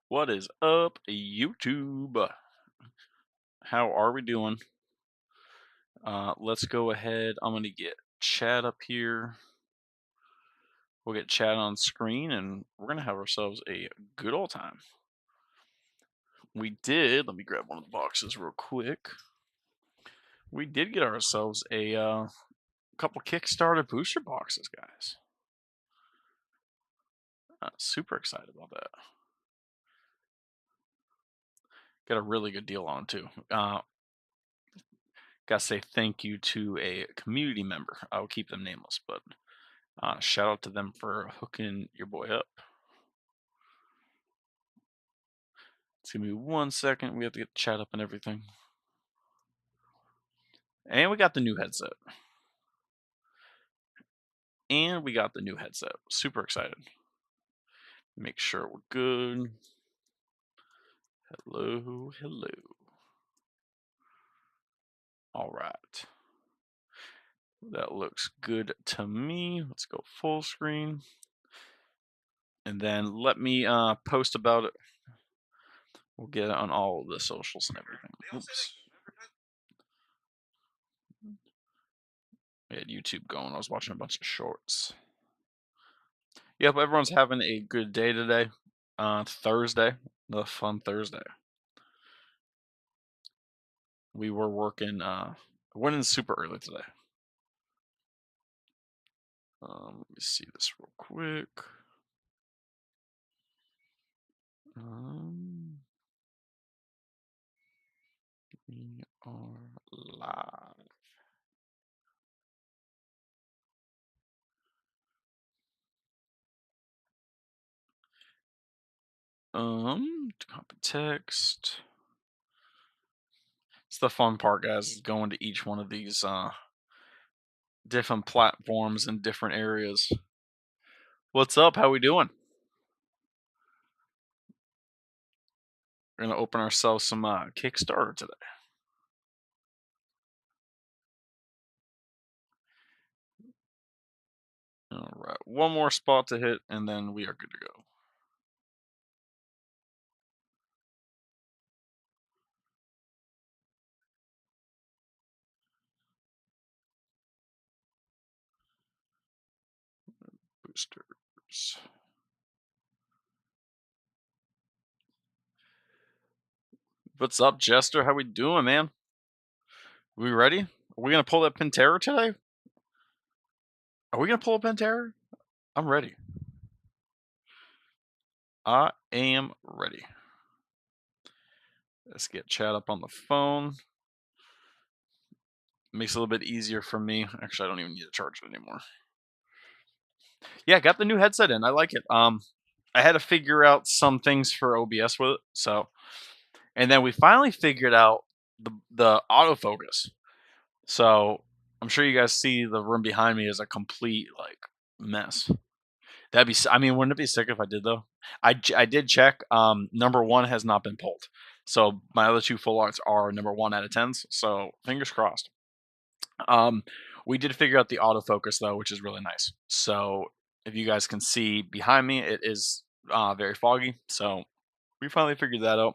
What is up, YouTube? How are we doing? Let's go ahead. I'm going to get chat up here. We'll get chat on screen, and we're going to have ourselves a good old time. Let me grab one of the boxes real quick. We did get ourselves a couple KickStarter booster boxes, guys. Super excited about that. Got a really good deal on, too. Gotta say thank you to a community member. I'll keep them nameless, but shout out to them for hooking your boy up. It's gonna be 1 second. We have to get the chat up and everything. And we got the new headset. Super excited. Make sure we're good. Hello. All right. That looks good to me. Let's go full screen. And then let me post about it. We'll get it on all of the socials and everything. Oops. We had YouTube going. I was watching a bunch of shorts. Yep, everyone's having a good day today. Thursday, the fun Thursday. We were working, went in super early today. Let me see this real quick. We are live. Copy text. It's the fun part, guys, is going to each one of these different platforms in different areas. What's up? How we doing? We're gonna open ourselves some KickStarter today. All right, one more spot to hit, and then we are good to go. Boosters. What's up, Jester? How we doing, man? We ready? Are we gonna pull that Pantera today? Are we gonna pull a Pantera? I'm ready. I am ready. Let's get chat up on the phone. Makes it a little bit easier for me. Actually, I don't even need to charge it anymore. Yeah, got the new headset in. I like it. I had to figure out some things for OBS with it. So, and then we finally figured out the autofocus. So I'm sure you guys see the room behind me is a complete like mess. That'd be. I mean, wouldn't it be sick if I did though? I did check. Number one has not been pulled. So my other two full arts are number 1 out of 10s. So fingers crossed. We did figure out the autofocus though, which is really nice. So if you guys can see behind me, it is very foggy. So we finally figured that out.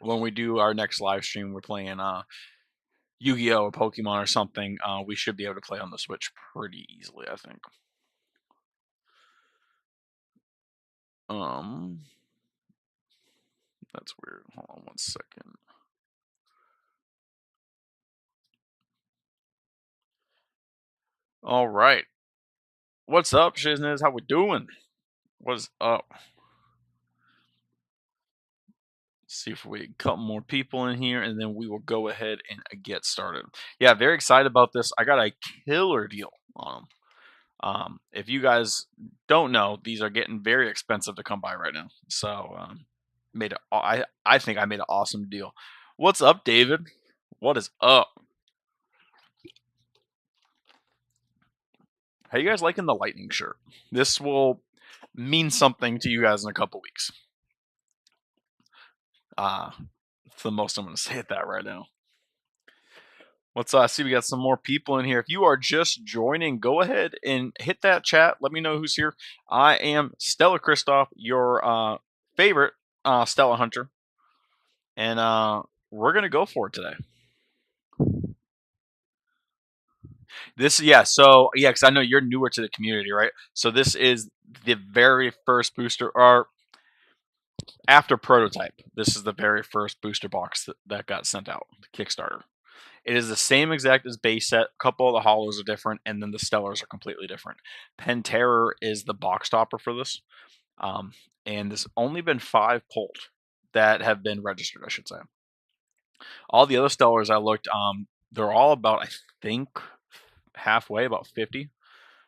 When we do our next live stream, we're playing Yu-Gi-Oh or Pokemon or something. We should be able to play on the Switch pretty easily, I think. That's weird. Hold on 1 second. All right. What's up, Shizness? How we doing? What's up? See if we get a couple more people in here, and then we will go ahead and get started. Yeah, very excited about this. I got a killer deal on them. If you guys don't know, these are getting very expensive to come by right now. So I think I made an awesome deal. What's up, David? What is up? How you guys liking the lightning shirt? This will mean something to you guys in a couple weeks. It's the most I'm going to say at that right now. Let's see. We got some more people in here. If you are just joining, go ahead and hit that chat. Let me know who's here. I am Stella Christoph, your favorite Stella Hunter, and we're gonna go for it today. This, yeah, so yeah, because I know you're newer to the community, right? So this is the very first booster, or after prototype. This is the very first booster box that got sent out, the Kickstarter. It is the same exact as base set. A couple of the hollows are different, and then the stellars are completely different. Penterror is the box topper for this, um, and there's only been 5 pulled that have been registered, I should say. All the other stellars I looked, they're all about, I think, halfway, about 50.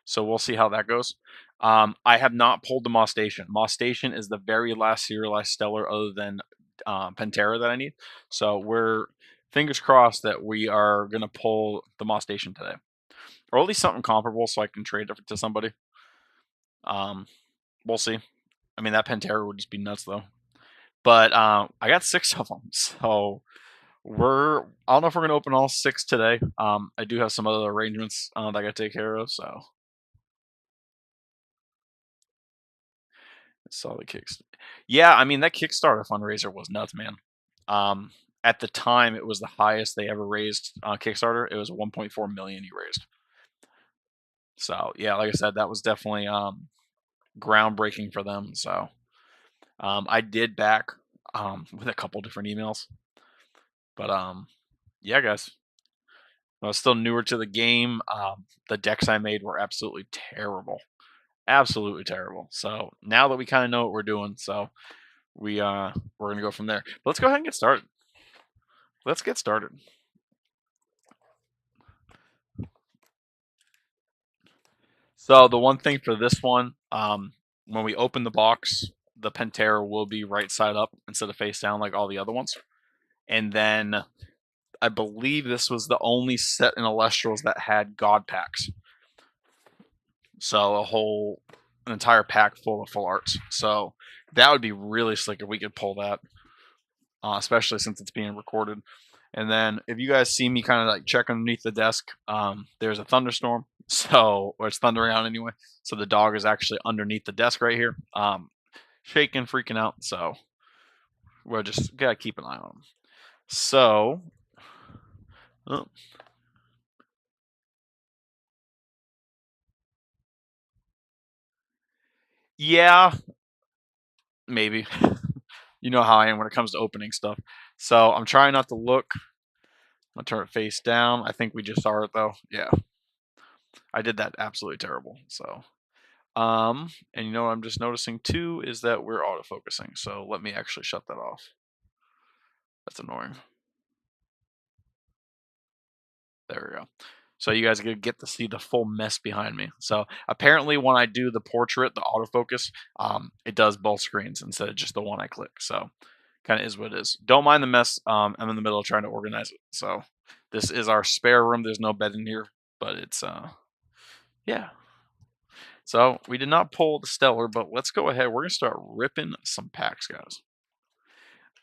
So we'll see how that goes. I have not pulled the Moss Station. Moss Station is the very last serialized stellar other than Pantera that I need. So we're fingers crossed that we are going to pull the Moss Station today. Or at least something comparable so I can trade it to somebody. We'll see. I mean, that Pantera would just be nuts though. But I got 6 of them. So I don't know if we're going to open all 6 today. I do have some other arrangements that I got to take care of. So solid kicks. Yeah, I mean that Kickstarter fundraiser was nuts, man. Um, at the time, it was the highest they ever raised on Kickstarter. It was 1.4 million he raised. So yeah, like I said, that was definitely groundbreaking for them. So I did back with a couple different emails, but yeah, guys, I was still newer to the game. The decks I made were absolutely terrible, absolutely terrible. So now that we kind of know what we're doing, so we're gonna go from there. But let's go ahead and get started. Let's get started. So the one thing for this one, when we open the box, the Pantera will be right side up instead of face down like all the other ones. And then I believe this was the only set in Elestrals that had God packs. So an entire pack full of full arts. So that would be really slick if we could pull that, especially since it's being recorded. And then if you guys see me kind of like check underneath the desk, there's a thunderstorm. So, or it's thundering out anyway. So the dog is actually underneath the desk right here, shaking, freaking out. So we'll just gotta keep an eye on him. So, oh, yeah, maybe. You know how I am when it comes to opening stuff. So I'm trying not to look. I'll turn it face down. I think we just saw it though. Yeah, I did that absolutely terrible. So, and you know what I'm just noticing too is that we're autofocusing. So let me actually shut that off. That's annoying. There we go. So you guys get to see the full mess behind me. So apparently when I do the portrait, the autofocus, it does both screens instead of just the one I click. So kind of is what it is. Don't mind the mess. I'm in the middle of trying to organize it. So this is our spare room. There's no bed in here, but it's yeah. So we did not pull the stellar, but let's go ahead. We're gonna start ripping some packs, guys.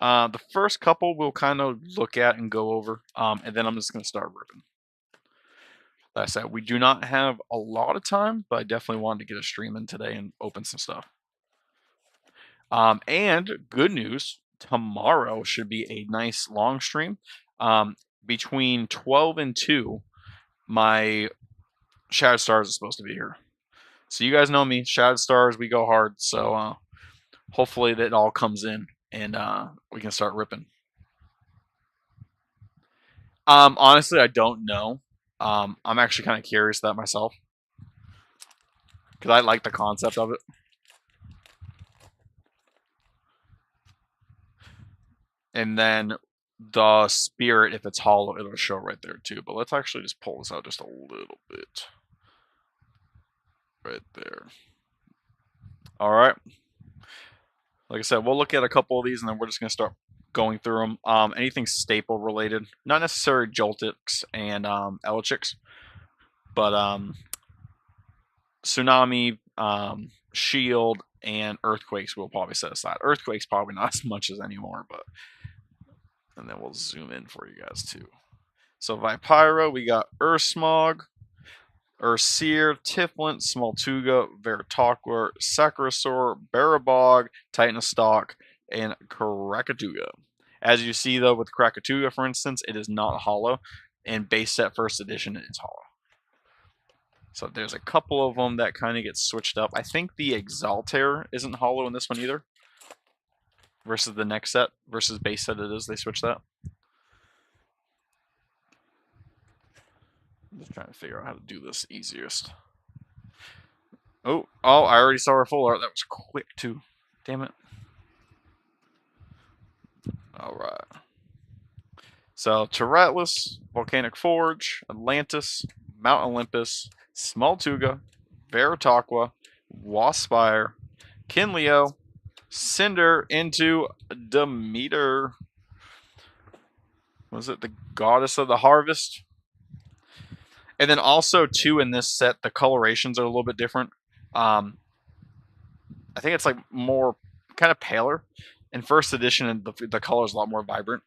The first couple we'll kind of look at and go over, and then I'm just gonna start ripping. Like I said, we do not have a lot of time, but I definitely wanted to get a stream in today and open some stuff. And good news, tomorrow should be a nice long stream. Between 12 and 2, my Shattered Stars is supposed to be here. So you guys know me, Shattered Stars, we go hard. So hopefully that all comes in and we can start ripping. Honestly, I don't know. I'm actually kind of curious that myself because I like the concept of it. And then the spirit, if it's hollow, it'll show right there too. But let's actually just pull this out just a little bit. Right there. All right. Like I said, we'll look at a couple of these and then we're just going to start going through them. Anything staple related, not necessarily Joltix and Elechics, but Tsunami, Shield, and Earthquakes we'll probably set aside. Earthquakes probably not as much as anymore, but and then we'll zoom in for you guys too. So Vipyro, we got Ursmog, Urseer, Tiflin, Smoltuga, Veritaqua, Sacrosaur, Barabog, Titanostalk, and Krakatuga. As you see, though, with Krakatuga, for instance, it is not hollow, and base set first edition is hollow. So there's a couple of them that kind of get switched up. I think the Exaltair isn't hollow in this one either. Versus the next set, versus base set it is. They switched that. I'm just trying to figure out how to do this easiest. Oh, I already saw our full art. That was quick, too. Damn it. All right. So, Tyratlus, Volcanic Forge, Atlantis, Mount Olympus, Smoltuga, Veritaqua, Waspire, Kinleo, Cinder into Demeter. Was it the Goddess of the Harvest? And then also, too, in this set, the colorations are a little bit different. I think it's like more kind of paler. In first edition, and the color is a lot more vibrant.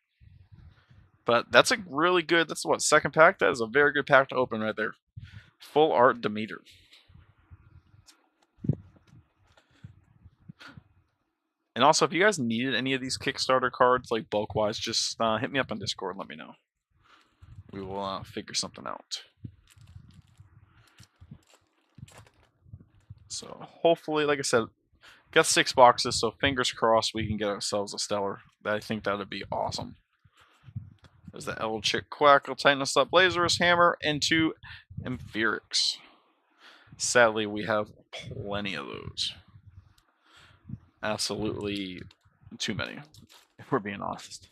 But that's a really good, that's what, second pack? That is a very good pack to open right there. Full art Demeter. And also, if you guys needed any of these Kickstarter cards, like bulk-wise, just hit me up on Discord and let me know. We will figure something out. So hopefully, like I said, got 6 boxes, so fingers crossed we can get ourselves a stellar. I think that would be awesome. There's the Eldritch Quackle, Titanus Up, Lazarus Hammer, and 2 Amphirix. Sadly, we have plenty of those. Absolutely too many, if we're being honest.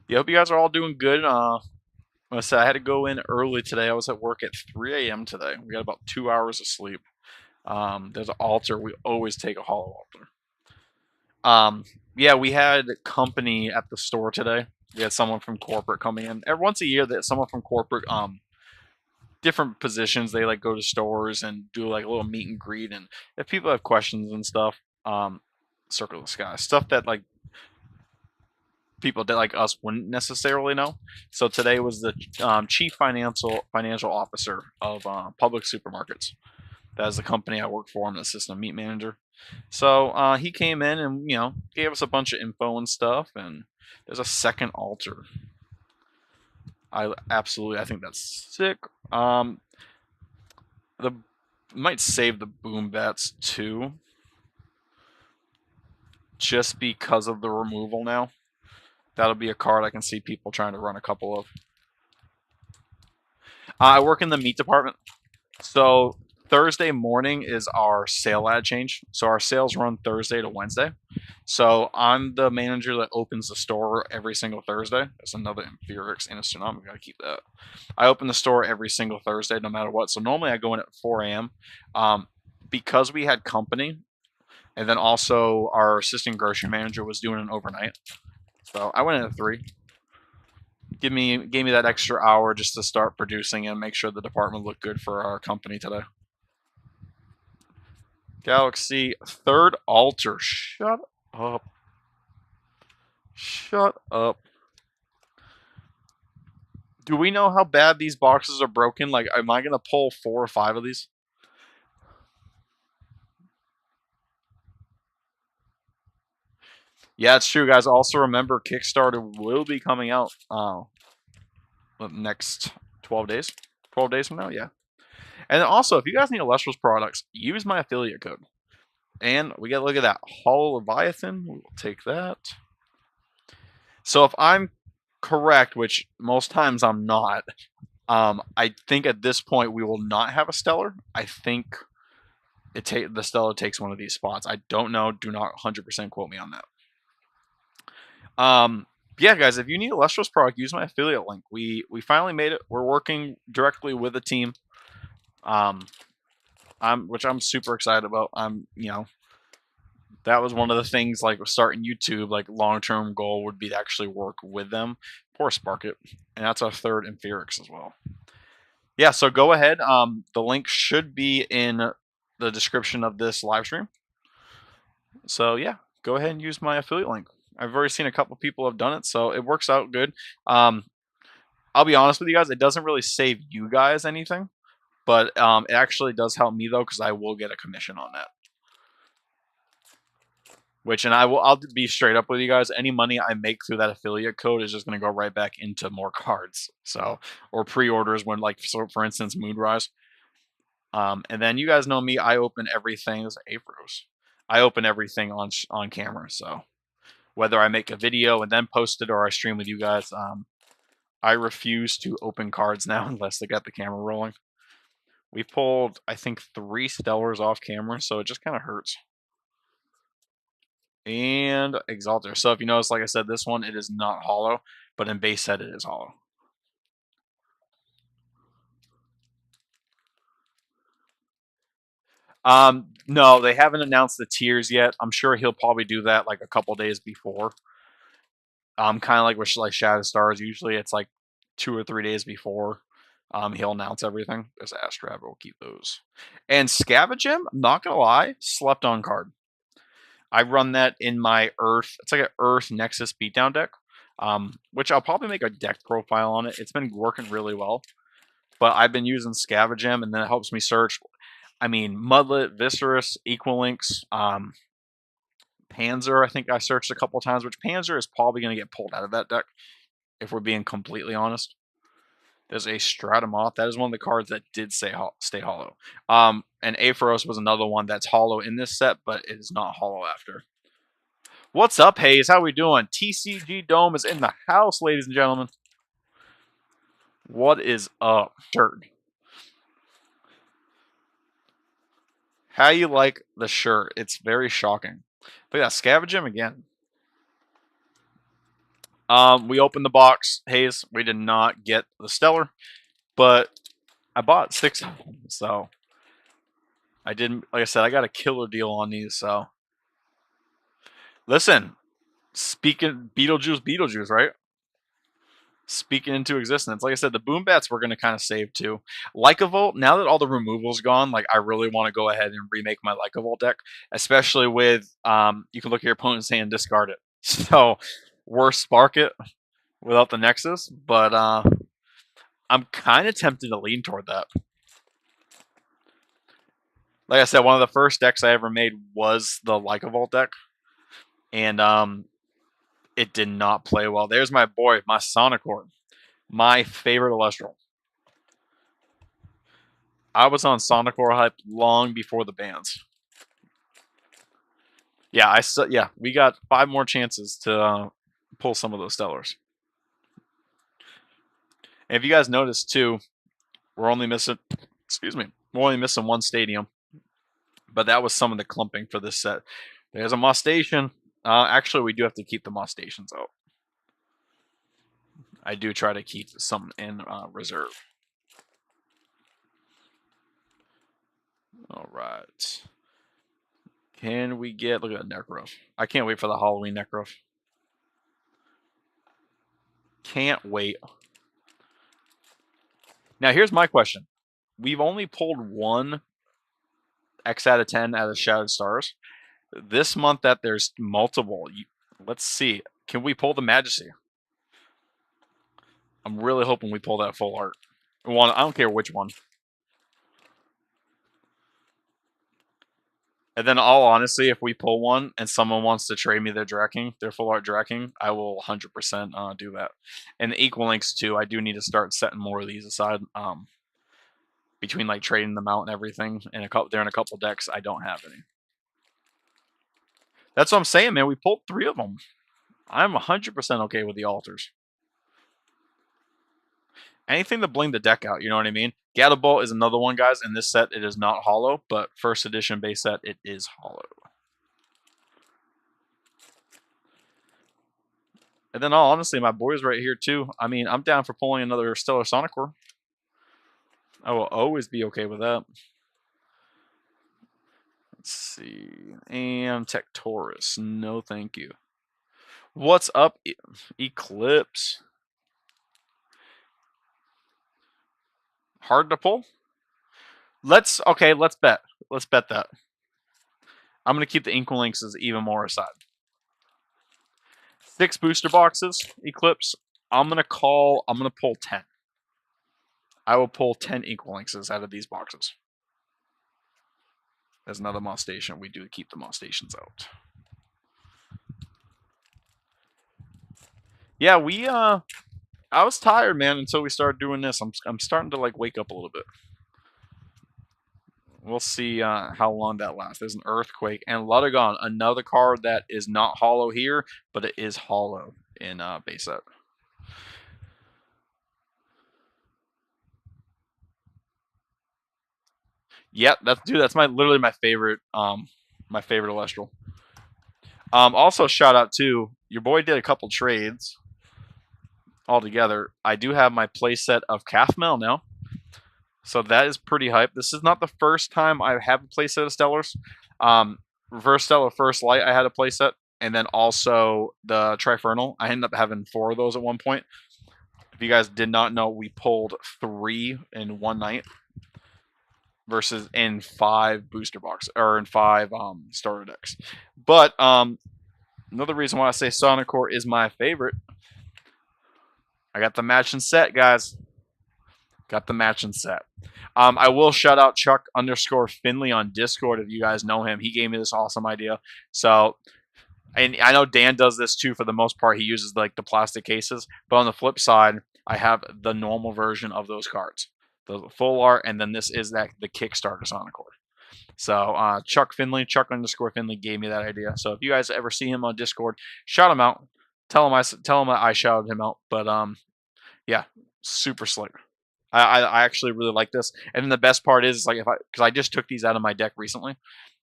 Yeah, hope you guys are all doing good. Like I said, I had to go in early today. I was at work at 3 a.m. today. We got about 2 hours of sleep. There's an altar. We always take a hollow altar. Yeah, we had company at the store today. We had someone from corporate coming in. Every once a year, that someone from corporate, different positions, they like go to stores and do like a little meet and greet. And if people have questions and stuff, Circle the Sky stuff that like people that like us wouldn't necessarily know. So today was the chief financial officer of Public Supermarkets. That is the company I work for. I'm the assistant meat manager. So he came in and gave us a bunch of info and stuff. And there's a second altar. I think that's sick. Might save the boom bats too, just because of the removal now. That'll be a card I can see people trying to run a couple of. I work in the meat department, so Thursday morning is our sale ad change. So our sales run Thursday to Wednesday. So I'm the manager that opens the store every single Thursday. That's another Amphirix and a Tsunami. Gotta keep that. I open the store every single Thursday, no matter what. So normally I go in at 4 a.m. Because we had company, and then also our assistant grocery manager was doing an overnight. So I went in at 3. Gave me that extra hour just to start producing and make sure the department looked good for our company today. Galaxy third altar. Shut up. Shut up. Do we know how bad these boxes are broken? Like, am I gonna pull 4 or 5 of these? Yeah, it's true, guys. Also remember, Kickstarter will be coming out next 12 days. 12 days from now, yeah. And then also, if you guys need Elestrals products, use my affiliate code. And we get a look at that Hollow Leviathan. We will take that. So if I'm correct, which most times I'm not, I think at this point we will not have a Stellar. I think the Stellar takes one of these spots. I don't know. Do not 100% quote me on that. Yeah, guys, if you need a Elestrals product, use my affiliate link. We finally made it. We're working directly with a team, which I'm super excited about. That was one of the things, like starting YouTube, like long-term goal would be to actually work with them. Poor Spark It, and that's our third Amphirix as well. Yeah, so go ahead. The link should be in the description of this live stream. So yeah, go ahead and use my affiliate link. I've already seen a couple people have done it, so it works out good. I'll be honest with you guys, it doesn't really save you guys anything, but it actually does help me though, because I will get a commission on that. Which, and I'll be straight up with you guys. Any money I make through that affiliate code is just going to go right back into more cards. So, or pre-orders when, like, so for instance, Moonrise. And then you guys know me. I open everything. This is Afros. I open everything on camera. So whether I make a video and then post it or I stream with you guys, I refuse to open cards now unless they got the camera rolling. We pulled, I think, 3 Stellars off camera, so it just kind of hurts. And Exalter. So if you notice, like I said, this one, it is not hollow, but in base set, it is hollow. No, they haven't announced the tiers yet. I'm sure he'll probably do that like a couple days before. Kind of like with like Shadow Stars. Usually, it's like 2 or 3 days before. He'll announce everything. There's Astrab. We'll keep those. And Scavengem, I'm not gonna lie, slept on card. I run that in my Earth. It's like an Earth Nexus beatdown deck, which I'll probably make a deck profile on it. It's been working really well, but I've been using Scavengem, and then it helps me search. I mean, Mudlet, Viscerus, Equalinx, Panzer. I think I searched a couple times, which Panzer is probably going to get pulled out of that deck, if we're being completely honest. There's a Stratamoth. That is one of the cards that did stay hollow. And Aephros was another one that's hollow in this set, but it is not hollow after. What's up, Hayes? How we doing? TCG Dome is in the house, ladies and gentlemen. What is up, shirt? How you like the shirt? It's very shocking. But yeah, Scavengem again. We opened the box, Hayes. We did not get the Stellar, but I bought 6 of them, so I didn't. Like I said, I got a killer deal on these. So listen, speaking Beetlejuice, right? Speaking into existence. Like I said, the boom bats we're gonna kind of save too. Lycavolt, now that all the removal's gone, like I really want to go ahead and remake my Lycavolt deck, especially with you can look at your opponent's hand and discard it. So we're spark it without the Nexus, but I'm kind of tempted to lean toward that. Like I said, one of the first decks I ever made was the Lycavolt deck, and it did not play well. There's my boy, my Sonicord, my favorite Elestral. I was on Sonicore hype long before the bans. Yeah, we got 5 more chances to pull some of those Stellars. And if you guys notice too, we're only missing, we're only missing 1 stadium, but that was some of the clumping for this set. There's a Moss Station. Actually, we do have to keep the Moss Stations out. I do try to keep some in reserve. All right. Can we get, look at that Necrof. I can't wait for the Halloween Necrof. Can't wait. Now, here's my question. We've only pulled 1 X out of 10 out of Shadowed Stars. This month that there's multiple, let's see. Can we pull the Majesty? I'm really hoping we pull that full art. One, I don't care which one. And then, all honesty, if we pull one and someone wants to trade me their Draking, their full art Draking, I will 100% do that. And the Equalinx too, I do need to start setting more of these aside. Between like trading them out and everything, and they're in a couple decks, I don't have any. That's what I'm saying, man. We pulled 3 of them. I'm 100% okay with the altars. Anything to bling the deck out, you know what I mean? Gattlebolt is another one, guys. In this set, it is not hollow, but first edition base set, it is hollow. And then, all honestly, my boy's right here too. I mean, I'm down for pulling another Stellar Sonicore. I will always be okay with that. Let's see. And Tectorus. No, thank you. What's up, Eclipse? Hard to pull? Let's bet. Let's bet that. I'm going to keep the Inklinks even more aside. 6 booster boxes, Eclipse. I'm going to pull 10. I will pull 10 Inklinks out of these boxes. There's another Moss Station. We do keep the Moss Stations out. Yeah, I was tired, man, until we started doing this. I'm starting to like wake up a little bit. We'll see how long that lasts. There's an earthquake and Ludogon, another card that is not hollow here, but it is hollow in base set. Yep, that's literally my favorite Elestral. Also shout out to your boy did a couple trades altogether. I do have my playset of Calf Mail now. So that is pretty hype. This is not the first time I have a playset of Stellars. Reverse Stellar First Light, I had a playset, and then also the Trifernal. I ended up having 4 of those at one point. If you guys did not know, we pulled 3 in one night versus in 5 booster box or in 5 starter decks. But another reason why I say Sonic Core is my favorite. I got the matching set, guys. Got the matching set. I will shout out Chuck underscore Finley on Discord if you guys know him. He gave me this awesome idea. So, and I know Dan does this too for the most part. He uses like the plastic cases. But on the flip side, I have the normal version of those cards, the full art, and then this is the Kickstarter Sonic Core. So Chuck Finley, Chuck underscore Finley gave me that idea. So if you guys ever see him on Discord, shout him out. Tell him I shouted him out. But yeah, super slick. I actually really like this. And then the best part is like because I just took these out of my deck recently,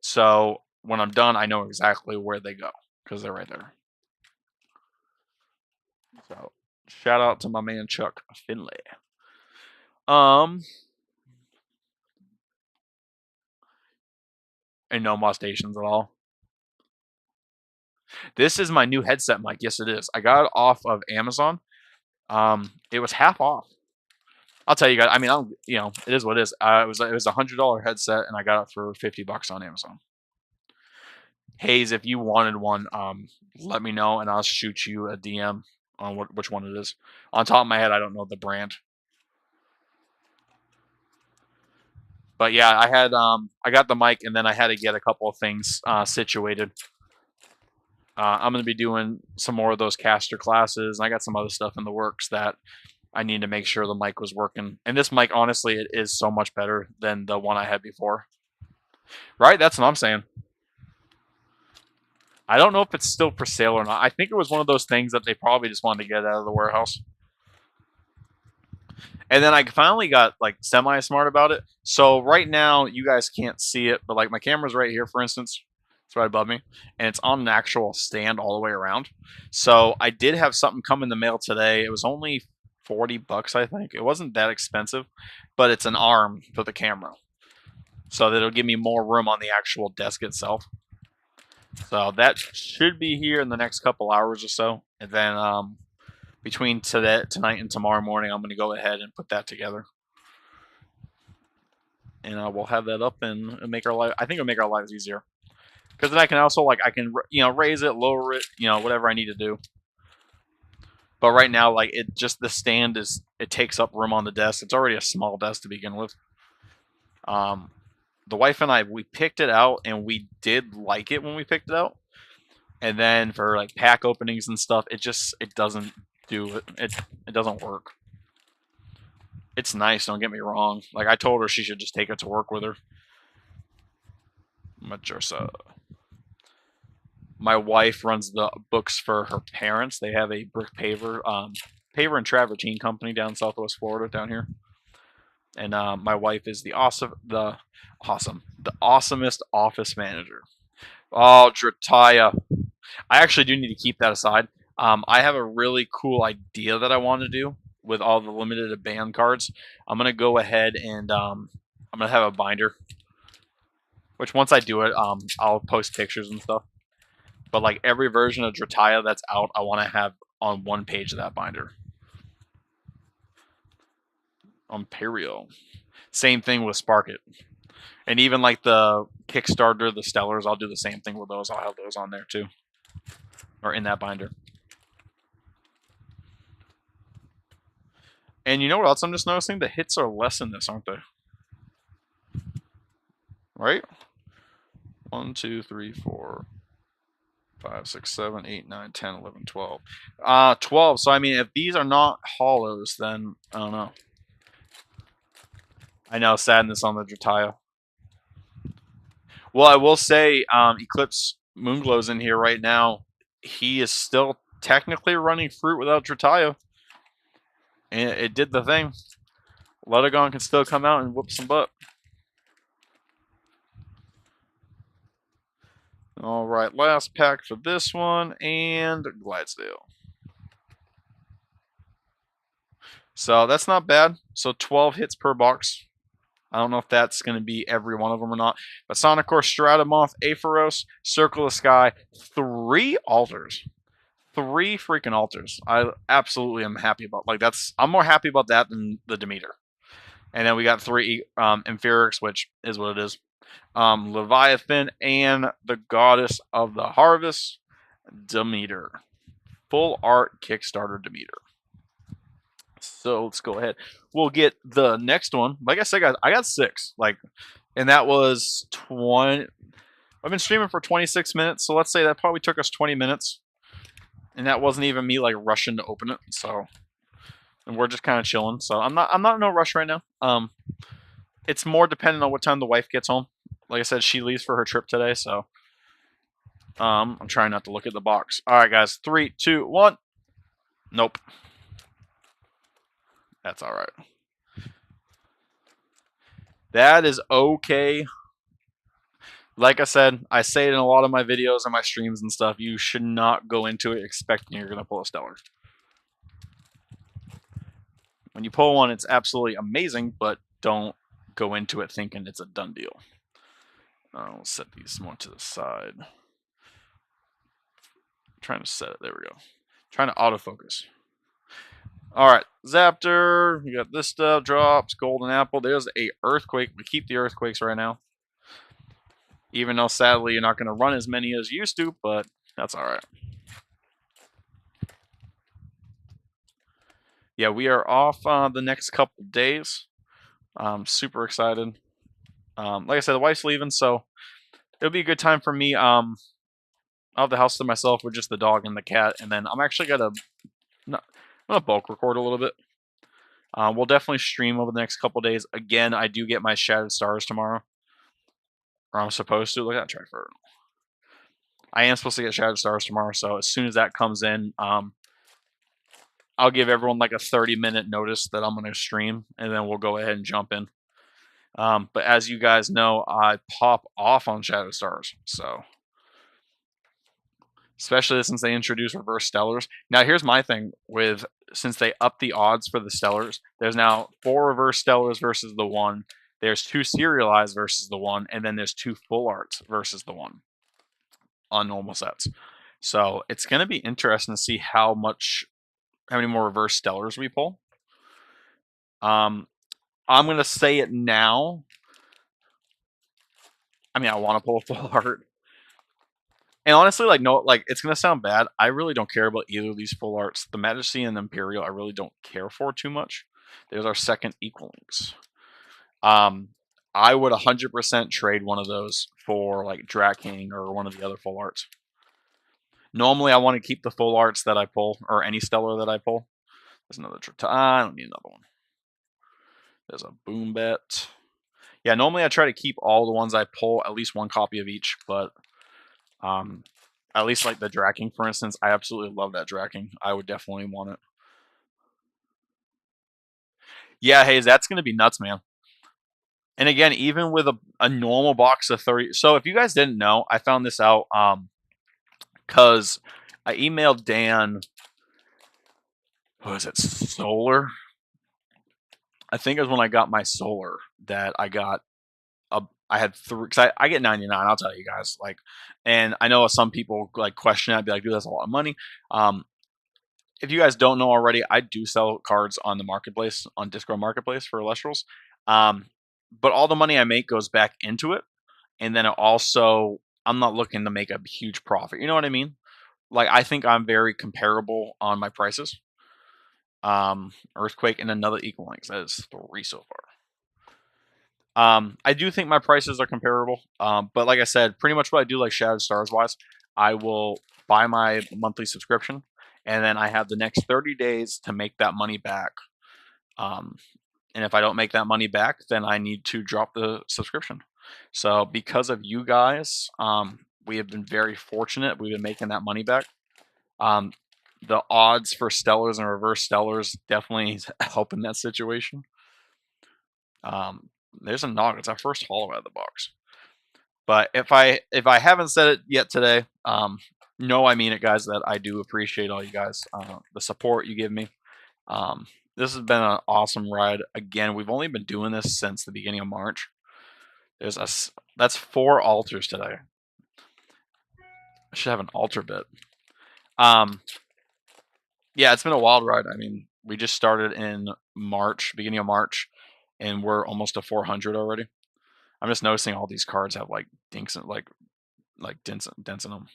so when I'm done, I know exactly where they go because they're right there. So shout out to my man Chuck Finley. Um, and no mustations at all. This is my new headset mic. Yes, it is. I got it off of Amazon. It was half off. I'll tell you guys. I mean, it is what it is. It was $100 headset, and I got it for $50 on Amazon. Hayes, if you wanted one, let me know and I'll shoot you a DM on which one it is. On top of my head, I don't know the brand, but yeah, I got the mic and then I had to get a couple of things situated. I'm gonna be doing some more of those caster classes, and I got some other stuff in the works that I need to make sure the mic was working. And this mic, honestly, it is so much better than the one I had before. Right? That's what I'm saying. I don't know if it's still for sale or not. I think it was one of those things that they probably just wanted to get out of the warehouse. And then I finally got like semi smart about it. So right now you guys can't see it, but like my camera's right here, for instance. It's right above me, and it's on an actual stand all the way around. So I did have something come in the mail today. It was only $40, I think. It wasn't that expensive, but it's an arm for the camera, so that it'll give me more room on the actual desk itself. So that should be here in the next couple hours or so, and then between tonight and tomorrow morning, I'm going to go ahead and put that together, and we'll have that up and make our life. I think it'll make our lives easier because then I can also I can raise it, lower it, whatever I need to do. But right now, like the stand it takes up room on the desk. It's already a small desk to begin with. The wife and I we picked it out and we did like it when we picked it out, and then for like pack openings and stuff, it doesn't do it. It doesn't work. It's nice, don't get me wrong. Like I told her she should just take it to work with her. Majersa. My wife runs the books for her parents. They have a brick paver and travertine company down in Southwest Florida down here. And my wife is the awesomest office manager. Oh, Drataya. I actually do need to keep that aside. I have a really cool idea that I want to do with all the limited band cards. I'm gonna go ahead and I'm gonna have a binder. Which once I do it, I'll post pictures and stuff. But like every version of Drataya that's out, I want to have on one page of that binder. Imperial. Same thing with Sparkit. And even like the Kickstarter, the Stellars, I'll do the same thing with those. I'll have those on there too. Or in that binder. And you know what else I'm just noticing? The hits are less in this, aren't they? Right? 1, 2, 3, 4, 5, 6, 7, 8, 9, 10, 11, 12. 12. So, I mean, if these are not hollows, then I don't know. I know, sadness on the Drataya. Well, I will say, Eclipse Moonglow's in here right now. He is still technically running fruit without Drataya. And it did the thing. Ledagon can still come out and whoop some butt. All right, last pack for this one, and Gladesdale. So that's not bad. So 12 hits per box. I don't know if that's going to be every one of them or not. But Sonicore, Stratamoth, Aphoros, Circle of Sky, 3 altars. 3 freaking altars. I absolutely am happy about. Like, I'm more happy about that than the Demeter. And then we got 3 Inferics, which is what it is. Leviathan and the Goddess of the Harvest, Demeter. Full art Kickstarter Demeter. So let's go ahead. We'll get the next one. Like I said, guys, I got 6. And that was 20. I've been streaming for 26 minutes, so let's say that probably took us 20 minutes. And that wasn't even me like rushing to open it. So, and we're just kind of chilling. So I'm not in no rush right now. It's more dependent on what time the wife gets home. Like I said, she leaves for her trip today, so I'm trying not to look at the box. All right, guys, 3, 2, 1. Nope. That's all right. That is okay. Like I said, I say it in a lot of my videos and my streams and stuff. You should not go into it expecting you're going to pull a stellar. When you pull one, it's absolutely amazing, but don't go into it thinking it's a done deal. I'll set these more to the side. I'm trying to set it. There we go. Trying to autofocus. All right, Zaptor. We got this stuff. Drops. Golden Apple. There's a Earthquake. We keep the Earthquakes right now. Even though, sadly, you're not going to run as many as you used to, but that's all right. Yeah, we are off the next couple days. I'm super excited. Like I said, the wife's leaving, so it'll be a good time for me. I'll have the house to myself with just the dog and the cat, and then I'm actually I'm gonna bulk record a little bit. We'll definitely stream over the next couple days. Again, I do get my Shattered Stars tomorrow, or I'm supposed to. Look at that Trifert. I am supposed to get Shattered Stars tomorrow, so as soon as that comes in, I'll give everyone like a 30-minute notice that I'm going to stream, and then we'll go ahead and jump in. But as you guys know, I pop off on Shadow Stars, so especially since they introduced reverse stellars. Now, here's my thing with since they upped the odds for the stellars. There's now 4 reverse stellars versus the 1. There's 2 serialized versus the 1, and then there's 2 full arts versus the 1 on normal sets. So it's going to be interesting to see how many more reverse stellars we pull. I'm going to say it now. I mean, I want to pull a full art. And honestly, it's going to sound bad. I really don't care about either of these full arts. The Majesty and the Imperial, I really don't care for too much. There's our second equal links. I would 100% trade one of those for like Draking or one of the other full arts. Normally, I want to keep the full arts that I pull, or any stellar that I pull. There's another I don't need another one. There's a Boom Bet. Yeah, normally I try to keep all the ones I pull, at least one copy of each, but at least like the Draking, for instance, I absolutely love that Draking. I would definitely want it. Yeah, Hayes, that's going to be nuts, man. And again, even with a normal box of 30. So if you guys didn't know, I found this out because I emailed Dan. What was it? Solar? I think it was when I got my solar that I got I had 3 because I get 99. I'll tell you guys, and I know some people like question it. I'd be like, dude, that's a lot of money. If you guys don't know already, I do sell cards on the marketplace, on Discord Marketplace for Elestrals. But all the money I make goes back into it, and then I'm not looking to make a huge profit. You know what I mean? Like, I think I'm very comparable on my prices. Earthquake and another equal links. That is 3 so far. I do think my prices are comparable. But like I said, pretty much what I do, like Shattered Stars wise, I will buy my monthly subscription, and then I have the next 30 days to make that money back. Um, and if I don't make that money back, then I need to drop the subscription. So because of you guys, we have been very fortunate. We've been making that money back. Um, the odds for stellars and reverse stellars definitely help in that situation. There's a nog. It's our first hollow out of the box. But if I haven't said it yet today, no, I mean it, guys. That I do appreciate all you guys, the support you give me. Um, this has been an awesome ride. Again, we've only been doing this since the beginning of March. That's 4 altars today. I should have an altar bit. Um, yeah, it's been a wild ride. I mean, we just started in March, beginning of March, and we're almost to 400 already. I'm just noticing all these cards have like dinks and like dents in them.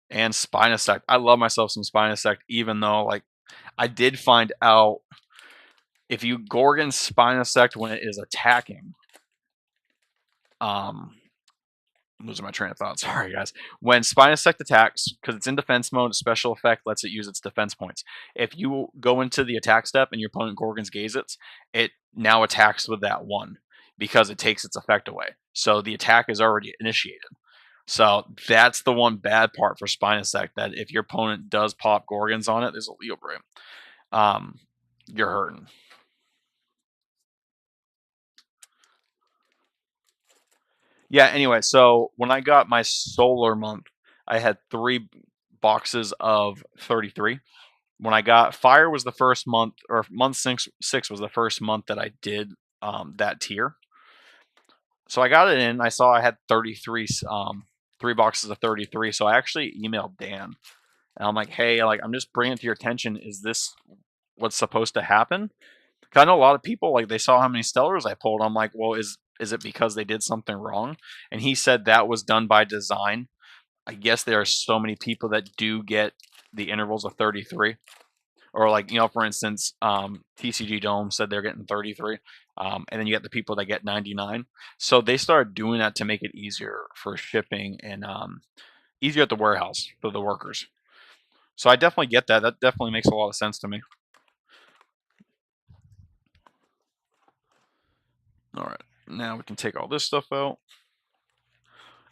And Spinosect. I love myself some Spinosect, even though like I did find out if you Gorgon Spinosect when it is attacking, I'm losing my train of thought. Sorry, guys. When Spinosect attacks, because it's in defense mode, special effect lets it use its defense points. If you go into the attack step and your opponent Gorgon's Gaze it now attacks with that 1 because it takes its effect away. So the attack is already initiated. So that's the one bad part for Spinosect, that if your opponent does pop Gorgons on it, there's a Leo Brain. You're hurting. Yeah, anyway, so when I got my solar month, I had 3 boxes of 33. When I got fire was the first month, or month 6 was the first month that I did that tier. So I got it in. I saw I had 33, 3 boxes of 33. So I actually emailed Dan, and I'm like, hey, like I'm just bringing it to your attention. Is this what's supposed to happen? Because I know a lot of people, like, they saw how many stellars I pulled. I'm like, well, is it because they did something wrong? And he said that was done by design. I guess there are so many people that do get the intervals of 33. Or like, for instance, TCG Dome said they're getting 33. And then you get the people that get 99. So they started doing that to make it easier for shipping and easier at the warehouse for the workers. So I definitely get that. That definitely makes a lot of sense to me. All right, now we can take all this stuff out.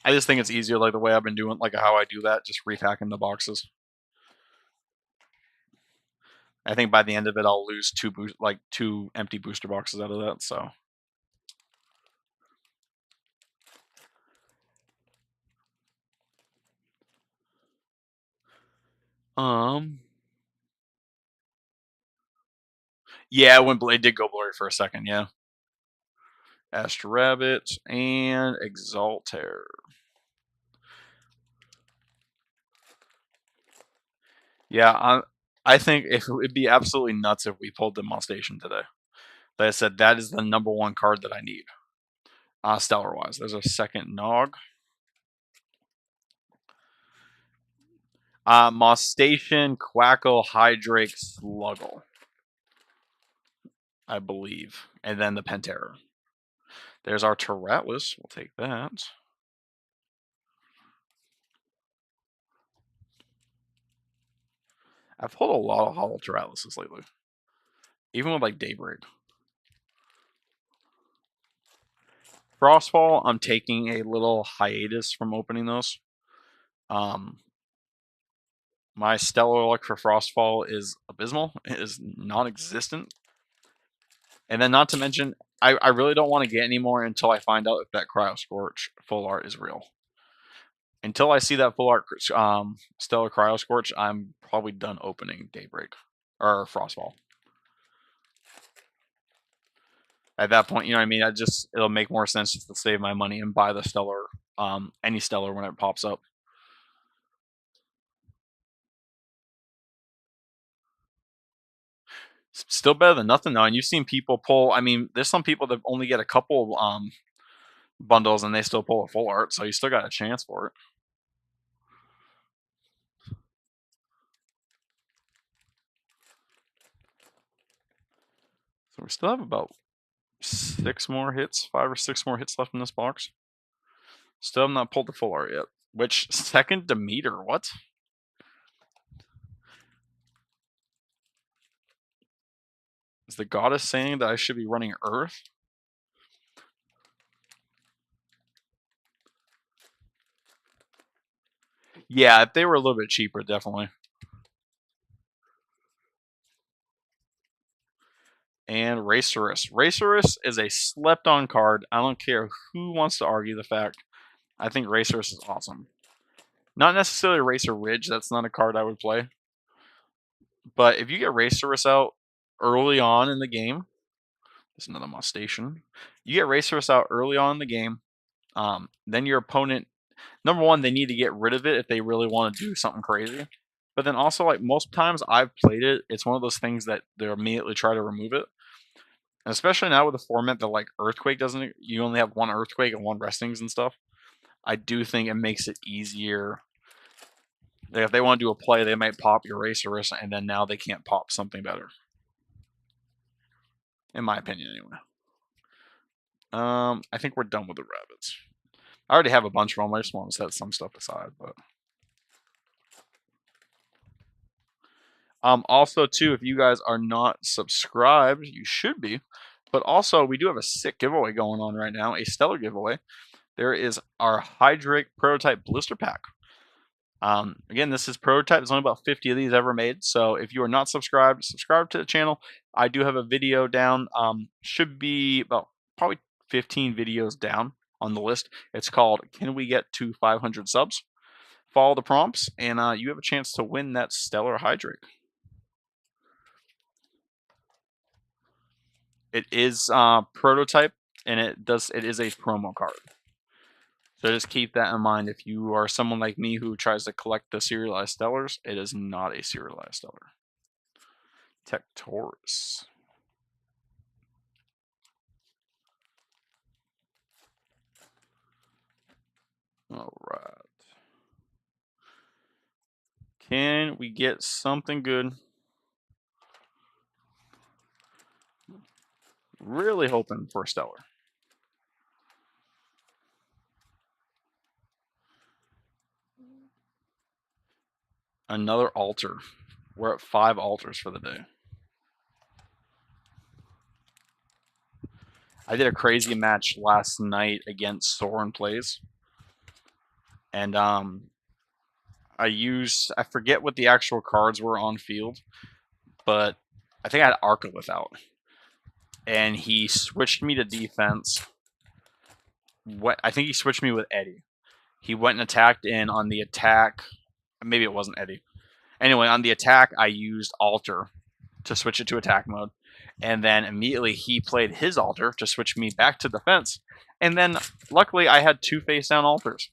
I just think it's easier, like the way I've been doing, like how I do that, just repacking the boxes. I think by the end of it, I'll lose 2 empty booster boxes out of that. So, um, yeah, it did go blurry for a second. Yeah, Astro Rabbit and Exaltair. Yeah, I think it'd be absolutely nuts if we pulled them on station today. Like I said, that is the #1 card that I need. Stellar wise, there's a second Nog. Moss Station, Quackle, Hydrake, Sluggle, I believe, and then the Pantera. There's our Terratlas. We'll take that. I've pulled a lot of Hollow Terratlases lately, even with like Daybreak. Frostfall, I'm taking a little hiatus from opening those. My stellar luck for Frostfall is abysmal. It is non-existent. And then, not to mention, I really don't want to get any more until I find out if that Cryo Scorch full art is real. Until I see that full art Stellar Cryo Scorch, I'm probably done opening Daybreak or Frostfall. At that point, you know what I mean? It'll make more sense just to save my money and buy the Stellar, any Stellar when it pops up. Still better than nothing though. And you've seen people pull. I mean, there's some people that only get a couple bundles and they still pull a full art, so you still got a chance for it. So we still have about 6 more hits, 5 or 6 more hits left in this box. Still have not pulled the full art yet. Which second Demeter? What? Is the goddess saying that I should be running Earth? Yeah, if they were a little bit cheaper, definitely. And Racerus. Racerus is a slept-on card. I don't care who wants to argue the fact. I think Racerus is awesome. Not necessarily Racer Ridge. That's not a card I would play. But if you get Racerus out early on in the game, there's another Mustation. You get Racerus out early on in the game, then your opponent, number one, they need to get rid of it if they really want to do something crazy. But then also, like most times I've played it, it's one of those things that they immediately try to remove it. And especially now with the format that like Earthquake doesn't, you only have one Earthquake and one Restings and stuff. I do think it makes it easier. Like if they want to do a play, they might pop your Racerus, and then now they can't pop something better. In my opinion, anyway. I think we're done with the rabbits. I already have a bunch of them. I just want to set some stuff aside, but. Also, too, if you guys are not subscribed, you should be. But also, we do have a sick giveaway going on right now, a stellar giveaway. There is our Hydreic Prototype Blister Pack. Again, this is prototype. There's only about 50 of these ever made. So if you are not subscribed, subscribe to the channel. I do have a video down. Should be about probably 15 videos down on the list. It's called Can We Get to 500 Subs? Follow the prompts, and you have a chance to win that stellar Hydreic. It is prototype, and it is a promo card. So just keep that in mind. If you are someone like me who tries to collect the serialized stellars, it is not a serialized stellar. Tectorus. All right. Can we get something good? Really hoping for a stellar. Another altar. We're at 5 altars for the day. I did a crazy match last night against Soren Plays. And I forget what the actual cards were on field, but I think I had Arcolith out. And he switched me to defense. I think he switched me with Eddie. He went and attacked in on the attack. Maybe it wasn't Eddie. Anyway, on the attack, I used Alter to switch it to attack mode. And then immediately he played his Alter to switch me back to defense. And then luckily I had 2 face down Alters.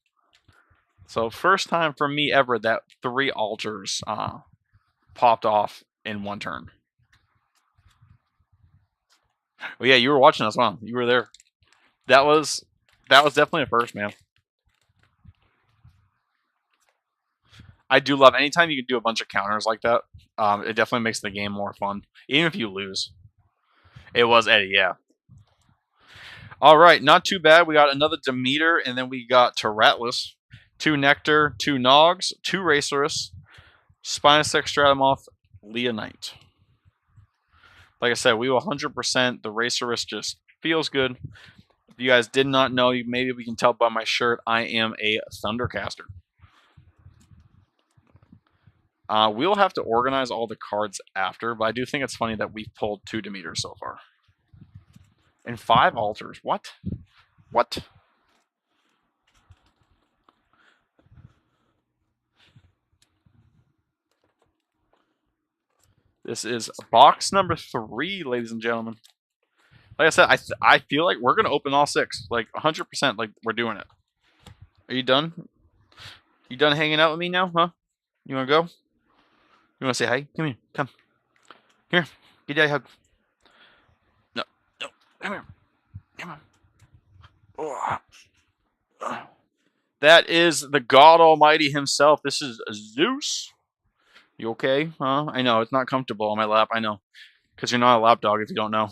So first time for me ever that 3 Alters popped off in one turn. Oh yeah, you were watching as well. You were there. That was definitely a first, man. I do love anytime you can do a bunch of counters like that. It definitely makes the game more fun, even if you lose. It was Eddie, yeah. All right, not too bad. We got another Demeter, and then we got Terratlus, 2 Nectar, 2 Nogs, 2 Racerus, Spinacex Stratomoth, Leonite. Like I said, we will 100%. The Racerus just feels good. If you guys did not know, maybe we can tell by my shirt, I am a Thundercaster. We'll have to organize all the cards after, but I do think it's funny that we've pulled 2 Demeters so far. And 5 altars. What? What? This is box number 3, ladies and gentlemen. Like I said, I feel like we're going to open all 6. Like 100%, like we're doing it. Are you done? You done hanging out with me now, huh? You want to go? You want to say hi? Come here. Come. Here. Give Daddy a hug. No. No. Come here. Come on. Oh. That is the God Almighty himself. This is Zeus. You okay? Huh? I know, it's not comfortable on my lap. I know. Because you're not a lap dog if you don't know.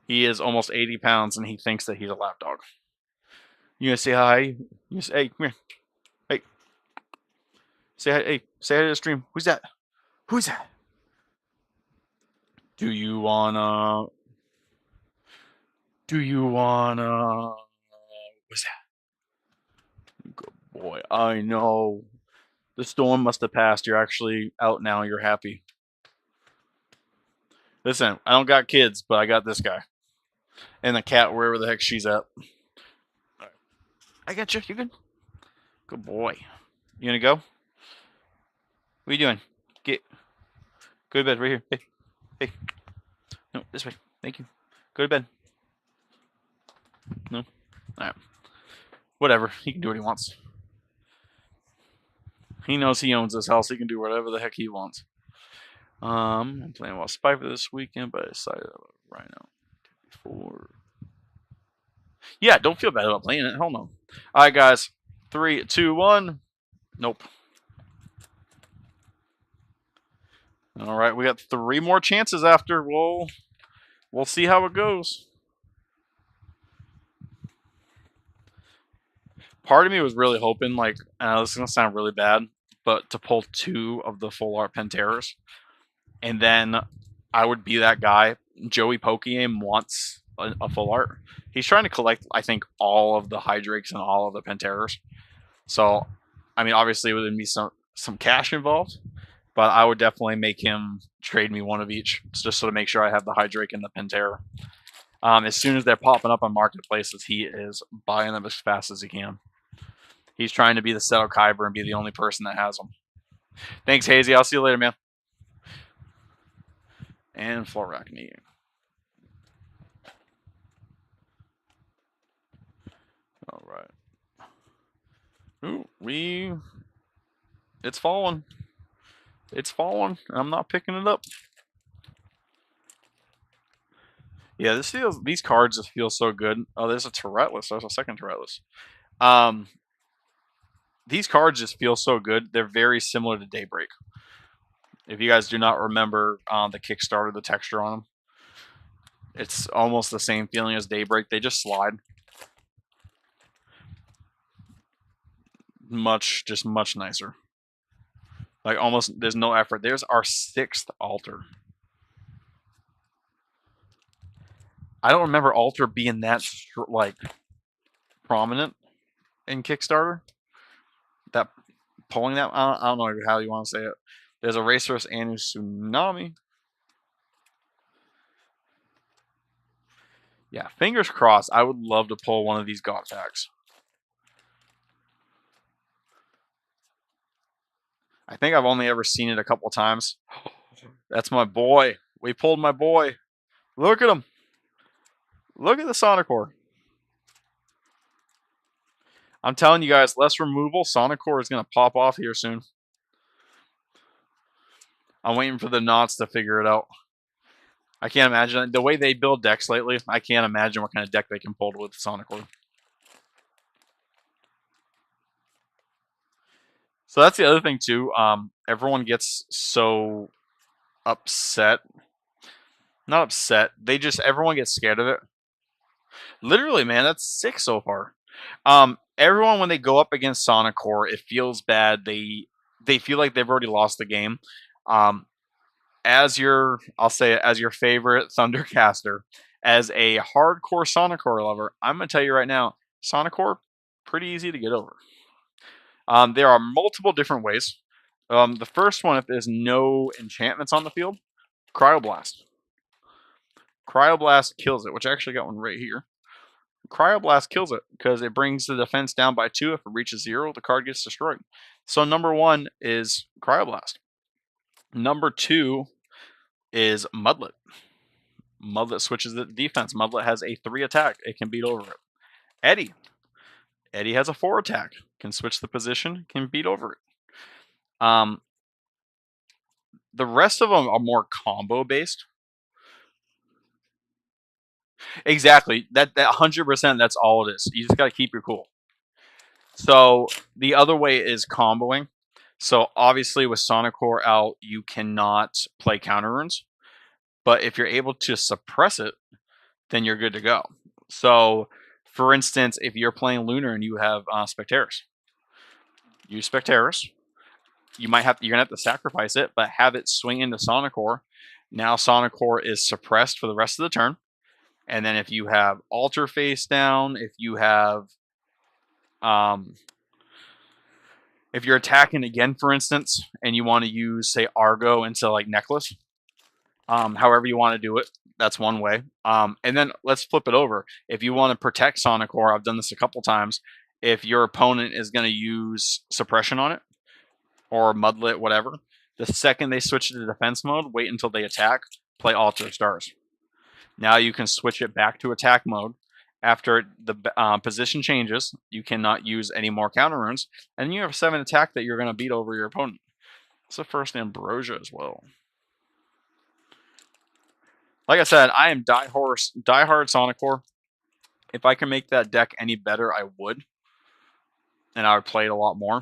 He is almost 80 pounds and he thinks that he's a lap dog. You gonna say hi? You say, hey, come here. Hey, say hi. Hey, say hi to the stream. Who's that? Who's that? Do you wanna? Do you wanna? What's that? Good boy. I know. The storm must have passed. You're actually out now. You're happy. Listen, I don't got kids, but I got this guy and the cat wherever the heck she's at. I got you. You good? Good boy. You gonna go? What are you doing? Get go to bed right here. Hey, hey. No, this way. Thank you. Go to bed. No. All right. Whatever. He can do what he wants. He knows he owns this house. He can do whatever the heck he wants. I'm playing Wild Spiper this weekend, but I decided right now before. Yeah, don't feel bad about playing it. Hell no. All right, guys. 3, 2, 1. Nope. All right, we got 3 more chances after. We'll see how it goes. Part of me was really hoping, like, this is gonna sound really bad, but to pull 2 of the full art Panteras, and then I would be that guy. Joey Pokeyame wants a full art. He's trying to collect, I think, all of the Hydrakes and all of the Panteras. So, I mean, obviously, there would be some cash involved, but I would definitely make him trade me one of each, just so to make sure I have the Hydrake and the Pantera. As soon as they're popping up on marketplaces, he is buying them as fast as he can. He's trying to be the Seto Kyber and be the only person that has them. Thanks, Hazy. I'll see you later, man. And Floracne. All right. Ooh, it's falling. It's falling. I'm not picking it up. Yeah, these cards just feel so good. Oh, there's a Touretteless. There's a second Touretteless. These cards just feel so good. They're very similar to Daybreak. If you guys do not remember the Kickstarter, the texture on them, it's almost the same feeling as Daybreak. They just slide. Much nicer. Like almost, there's no effort. There's our 6th altar. I don't remember altar being that like prominent in Kickstarter. That pulling that, I don't know how you want to say it. There's a Racehorse and a Tsunami. Yeah, fingers crossed. I would love to pull one of these God packs. I think I've only ever seen it a couple times. That's my boy. We pulled my boy. Look at him. Look at the Sonic Core. I'm telling you guys, less removal. Sonic Core is going to pop off here soon. I'm waiting for the knots to figure it out. I can't imagine the way they build decks lately. I can't imagine what kind of deck they can pull with Sonic Core. So that's the other thing too. Everyone gets so upset. Not upset. Everyone gets scared of it. Literally, man, that's 6 so far. Everyone when they go up against Sonic Core, it feels bad. They feel like they've already lost the game. As your favorite Thundercaster, as a hardcore Sonic Core lover, I'm gonna tell you right now, Sonic Core, pretty easy to get over. There are multiple different ways. The first one, if there's no enchantments on the field, Cryoblast. Cryoblast kills it, which I actually got one right here. Cryoblast kills it because it brings the defense down by 2. If it reaches 0, the card gets destroyed. So number 1 is Cryoblast. Number 2 is Mudlet. Mudlet switches the defense. Mudlet has a 3 attack. It can beat over it. Eddie. Eddie has a 4 attack. Can switch the position. Can beat over it. The rest of them are more combo based. Exactly. That 100%. That's all it is. You just got to keep your cool. So the other way is comboing. So obviously with Sonic Core out, you cannot play counter runes. But if you're able to suppress it, then you're good to go. So For instance, if you're playing Lunar and you have Spectaris, use Spectaris. You're gonna have to sacrifice it, but have it swing into Sonicore. Now Sonicore is suppressed for the rest of the turn. And then if you have Alter face down, if you have if you're attacking again, for instance, and you want to use, say, Argo into like Necklace, however you want to do it, that's one way. And then let's flip it over. If you want to protect Sonicore, I've done this a couple times. If your opponent is going to use Suppression on it, or Mudlet, whatever, the second they switch to defense mode, wait until they attack, play Alter Stars. Now you can switch it back to attack mode. After the position changes, you cannot use any more counter runes, and you have 7 attack that you're going to beat over your opponent. It's the first Ambrosia as well. Like I said, I am diehard Sonicore. If I can make that deck any better, I would. And I would play it a lot more.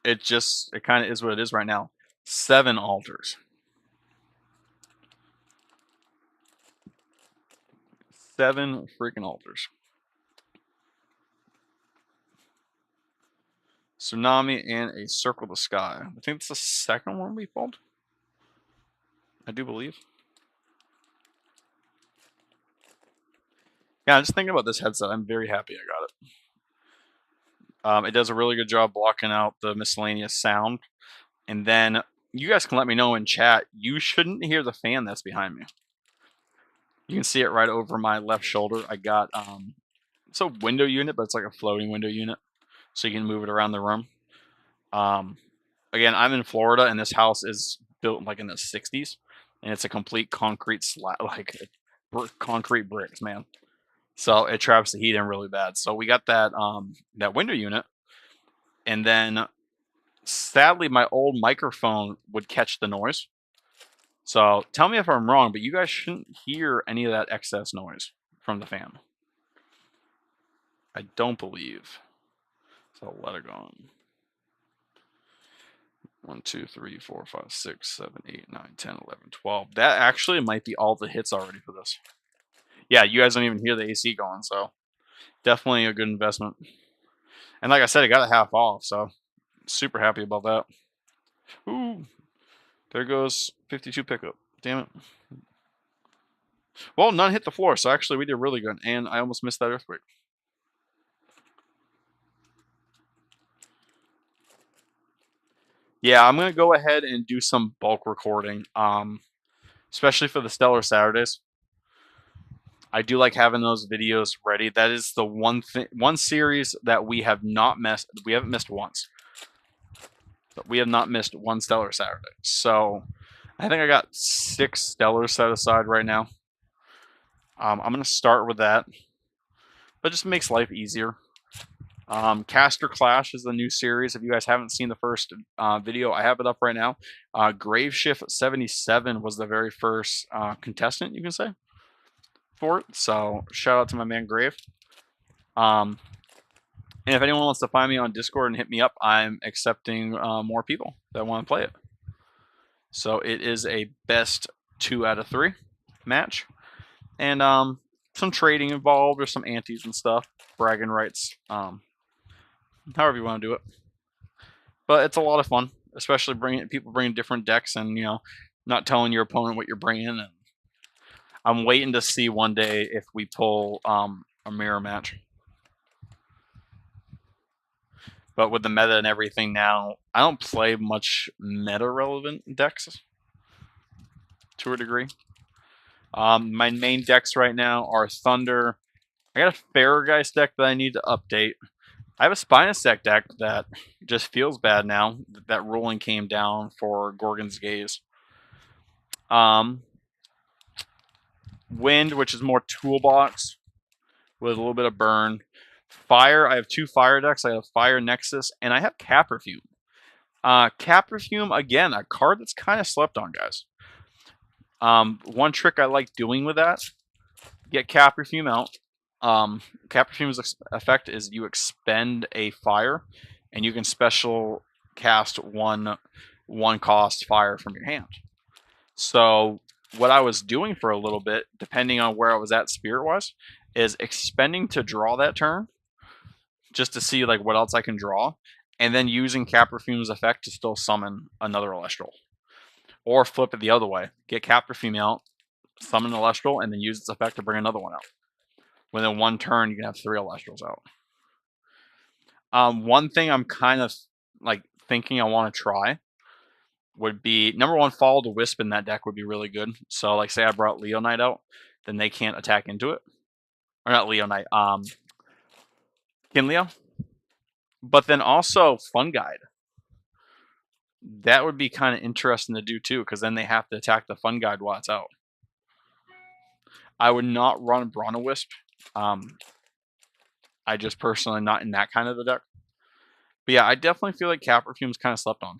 It kind of is what it is right now. 7 altars. 7 freaking altars. Tsunami and a Circle the Sky. I think it's the second one we pulled. I do believe. Yeah, I'm just thinking about this headset. I'm very happy I got it. It does a really good job blocking out the miscellaneous sound. And then you guys can let me know in chat. You shouldn't hear the fan that's behind me. You can see it right over my left shoulder. I got it's a window unit, but it's like a floating window unit, so you can move it around the room. Again, I'm in Florida, and this house is built like in the 60s, and it's a complete concrete slab, like concrete bricks, man. So it traps the heat in really bad. So we got that that window unit, and then sadly my old microphone would catch the noise. So tell me if I'm wrong, but you guys shouldn't hear any of that excess noise from the fan. I don't believe. So I'll let it go on. 1, 2, 3, 4, 5, 6, 7, 8, 9, 10, 11, 12. That actually might be all the hits already for this. Yeah, you guys don't even hear the AC going, so definitely a good investment. And like I said, it got a half off, so super happy about that. Ooh, there goes 52 pickup. Damn it. Well, none hit the floor, so actually we did really good, and I almost missed that earthquake. Yeah, I'm going to go ahead and do some bulk recording, especially for the Stellar Saturdays. I do like having those videos ready. That is the one series that we have not missed. We haven't missed once. But we have not missed one Stellar Saturday. So I think I got 6 Stellars set aside right now. I'm going to start with that. But it just makes life easier. Caster Clash is the new series. If you guys haven't seen the first video, I have it up right now. Graveshift 77 was the very first contestant, you can say, for it. So shout out to my man Grave. And if anyone wants to find me on Discord and hit me up, I'm accepting more people that want to play it. So it is a best 2 out of 3 match. And some trading involved, or some antes and stuff, bragging rights, however you want to do it. But it's a lot of fun, especially people bringing different decks, and not telling your opponent what you're bringing. And I'm waiting to see one day if we pull a mirror match. But with the meta and everything now, I don't play much meta relevant decks to a degree. My main decks right now are Thunder. I got a Farrageist deck that I need to update. I have a Spinasec deck that just feels bad now. That ruling came down for Gorgon's Gaze. Wind, which is more toolbox with a little bit of burn. Fire, I have 2 fire decks. I have Fire Nexus, and I have Cap Perfume. Cap Perfume, again, a card that's kind of slept on, guys. One trick I like doing with that, get Cap Perfume out. Cap Perfume's effect is you expend a fire, and you can special cast one cost fire from your hand. So what I was doing for a little bit, depending on where I was at spirit-wise, is expending to draw that turn, just to see like what else I can draw, and then using Cap Perfume's effect to still summon another Elestral. Or flip it the other way. Get Cap Perfume out, summon an Elestral, and then use its effect to bring another one out. Within one turn, you can have 3 Elestrals out. One thing I'm kind of like thinking I want to try would be, number one, Follow the Wisp in that deck would be really good. So like say I brought Leonite out, then they can't attack into it. Or not Leonite, Kinleo. But then also Fun Guide. That would be kind of interesting to do too, because then they have to attack the Fun Guide while it's out. I would not run Bronto Wisp. I just personally not in that kind of a deck. But yeah, I definitely feel like Cap Perfume's kind of slept on.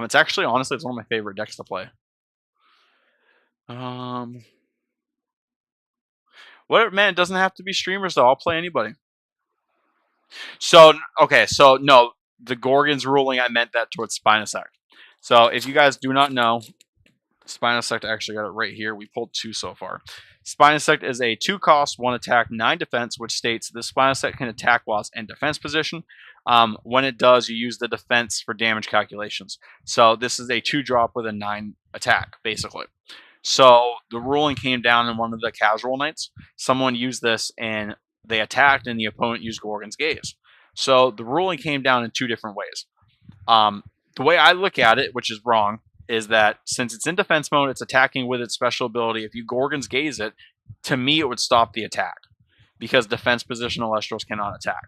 It's actually, honestly, it's one of my favorite decks to play. Whatever, man, it doesn't have to be streamers though. I'll play anybody. So, okay, so no, the Gorgon's ruling, I meant that towards Spinosect. So if you guys do not know, Spinosect, actually got it right here. We pulled 2 so far. Spinosect is a 2 cost, 1 attack, 9 defense, which states the Spinosect can attack while it's in defense position. When it does, you use the defense for damage calculations. So this is a 2 drop with a 9 attack, basically. So the ruling came down in one of the casual nights. Someone used this and they attacked, and the opponent used Gorgon's Gaze. So the ruling came down in 2 different ways. The way I look at it, which is wrong, is that since it's in defense mode, it's attacking with its special ability. If you Gorgon's Gaze it, to me it would stop the attack, because defense position Elestrals cannot attack.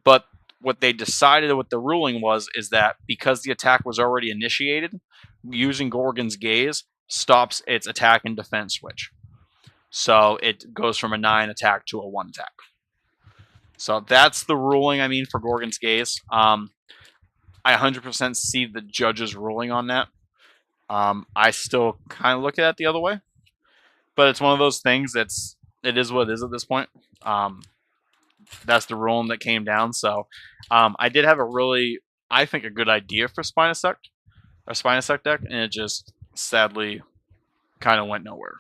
But what they decided, what the ruling was, is that because the attack was already initiated, using Gorgon's Gaze stops its attack and defense switch. So it goes from a 9 attack to a 1 attack. So that's the ruling, I mean, for Gorgon's Gaze. I 100% see the judge's ruling on that. I still kind of look at it the other way. But it's one of those things it is what it is at this point. That's the ruling that came down. So I did have a really, I think, a good idea for Spinosect, a Spinosect deck, and it just sadly kind of went nowhere.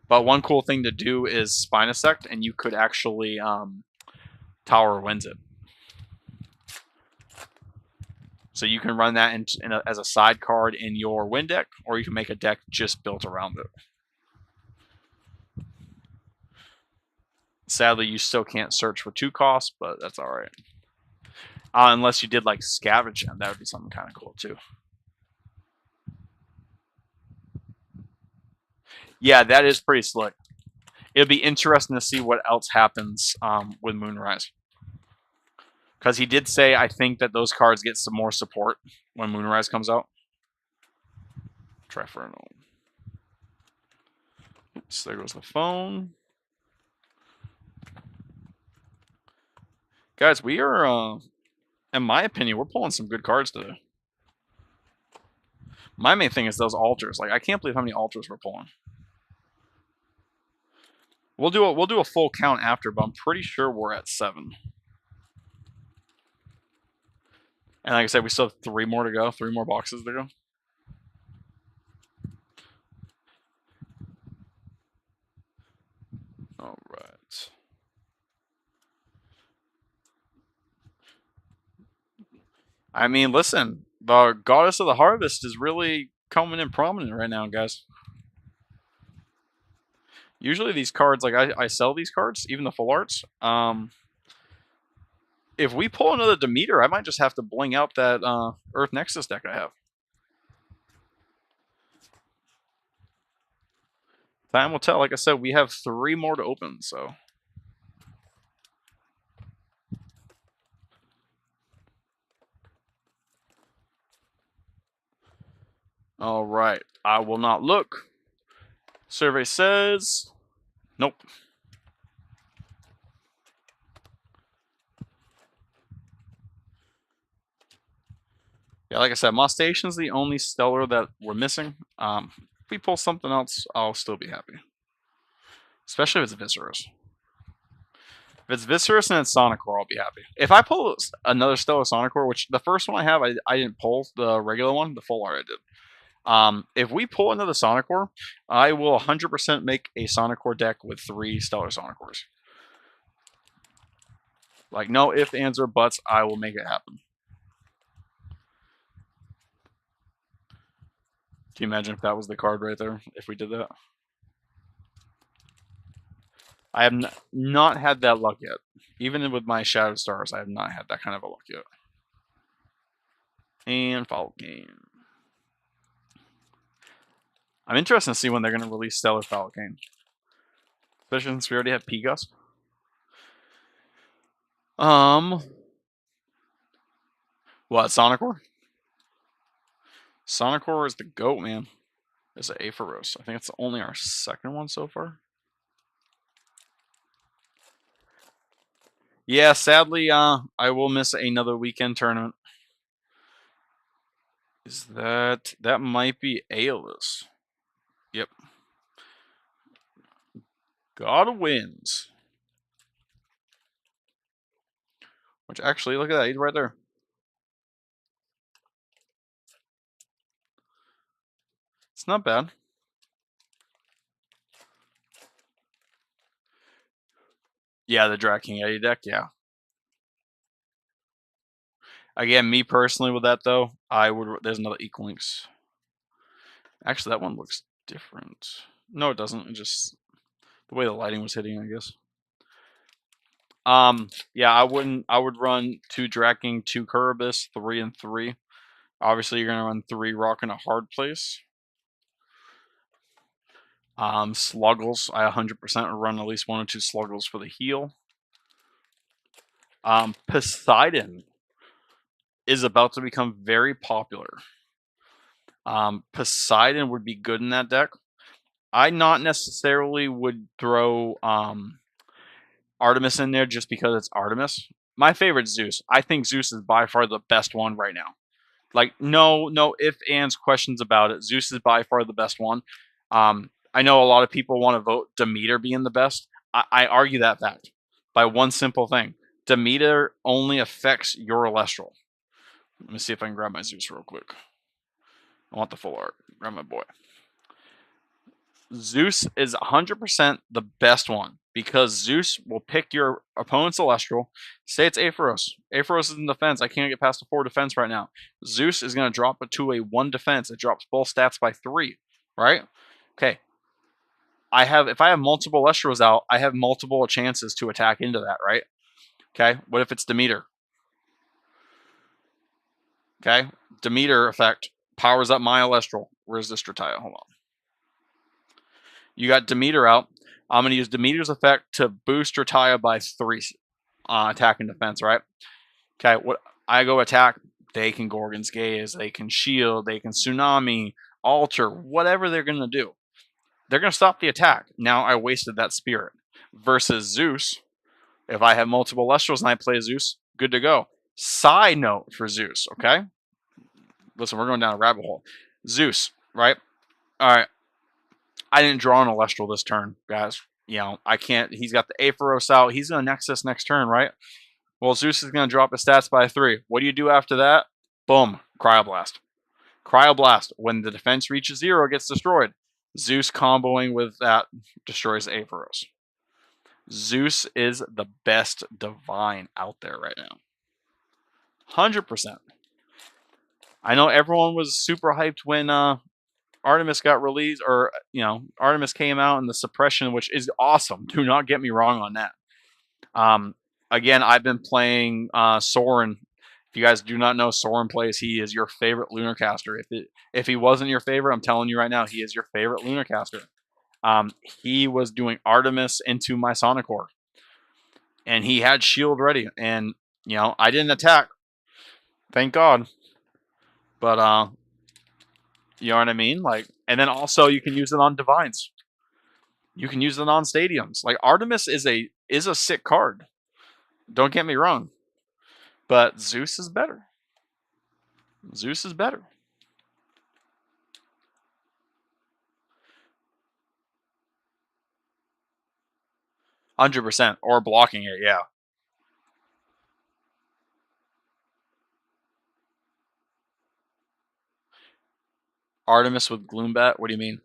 But one cool thing to do is Spinosect, and you could actually Tower Wins it. So you can run that as a side card in your win deck, or you can make a deck just built around it. Sadly, you still can't search for 2 costs, but that's all right. Unless you did like Scavenge Gem, that would be something kind of cool too. Yeah, that is pretty slick. It'll be interesting to see what else happens with Moonrise. Because he did say, I think, that those cards get some more support when Moonrise comes out. Triferno. Oops, there goes the phone. Guys, we are, in my opinion, we're pulling some good cards today. My main thing is those altars. Like, I can't believe how many altars we're pulling. We'll do a full count after, but I'm pretty sure we're at 7. And like I said, we still have 3 more to go. 3 more boxes to go. All right. I mean, listen, the Goddess of the Harvest is really coming in prominent right now, guys. Usually these cards, like I sell these cards, even the full arts. If we pull another Demeter, I might just have to bling out that Earth Nexus deck I have. Time will tell. Like I said, we have 3 more to open, so. All right. I will not look. Survey says nope. Yeah, like I said, Moss Station's the only stellar that we're missing. If we pull something else, I'll still be happy. Especially if it's Viscerous. If it's Viscerous and it's Sonicore, I'll be happy. If I pull another Stellar Sonicore, which the first one I have, I didn't pull the regular one, the full art I did. If we pull another Sonic Core, I will 100% make a Sonic Core deck with 3 Stellar Sonic Cores. Like, no ifs, ands, or buts, I will make it happen. Can you imagine if that was the card right there, if we did that? I have not had that luck yet. Even with my Shadow Stars, I have not had that kind of a luck yet. And Falcon. I'm interested to see when they're going to release Stellar Falcon. Especially since we already have P-Gust. What, Sonic Core? Sonic Core is the GOAT, man. It's an Aphoros. I think it's only our second one so far. Yeah, sadly, I will miss another weekend tournament. Is that might be Aeolus. Yep. God wins. Which actually, look at that, he's right there. It's not bad. Yeah, the Drat King Eddie deck, yeah. Again, me personally with that though, I would. There's another Equal Links. Actually, that one looks different. No, it doesn't. It just the way the lighting was hitting, I guess. Yeah, I wouldn't. I would run 2 Drat King, 2 Kuribus, 3 and 3. Obviously, you're gonna run 3 Rock in a hard place. Sluggles, I 100% run at least 1 or 2 Sluggles for the heal. Poseidon is about to become very popular. Poseidon would be good in that deck. I not necessarily would throw Artemis in there just because it's Artemis. My favorite Zeus. I think Zeus is by far the best one right now. Like no ifs, ands, questions about it. Zeus is by far the best one. I know a lot of people want to vote Demeter being the best. I argue that fact by one simple thing. Demeter only affects your Elestral. Let me see if I can grab my Zeus real quick. I want the full art. Grab my boy. Zeus is 100% the best one because Zeus will pick your opponent's Celestial. Say it's Aphoros. Aphoros is in defense. I can't get past a 4 defense right now. Zeus is going to drop it to a 1 defense. It drops both stats by 3, right? Okay. If I have multiple Elestrals out, I have multiple chances to attack into that, right? Okay. What if it's Demeter? Okay. Demeter effect powers up my Elestral. Where's this Drataya? Hold on. You got Demeter out. I'm going to use Demeter's effect to boost Drataya by 3 attack and defense, right? Okay, what I go attack, they can Gorgon's Gaze, they can shield, they can Tsunami, alter, whatever they're going to do. They're going to stop the attack. Now I wasted that spirit. Versus Zeus, if I have multiple Lestrals and I play Zeus, good to go. Side note for Zeus, okay? Listen, we're going down a rabbit hole. Zeus, right? All right. I didn't draw an Elestral this turn, guys. You know, I can't. He's got the Aphoros out. He's going to Nexus next turn, right? Well, Zeus is going to drop his stats by 3. What do you do after that? Boom. Cryoblast. Cryoblast. When the defense reaches 0, it gets destroyed. Zeus comboing with that destroys Aphoros. Zeus is the best divine out there right now. 100%. I know everyone was super hyped when Artemis got released, or Artemis came out, and the suppression, which is awesome. Do not get me wrong on that. Again, I've been playing Soren. If you guys do not know Soren plays, he is your favorite lunar caster. If he wasn't your favorite, I'm telling you right now, he is your favorite lunar caster. He was doing Artemis into my Sonic Core, and he had shield ready, and I didn't attack, thank God. But you know what I mean? Like, and then also you can use it on divines. You can use it on stadiums. Like Artemis is a sick card. Don't get me wrong. But Zeus is better. Zeus is better. 100%. Or blocking it, yeah. Artemis with Gloombat? What do you mean?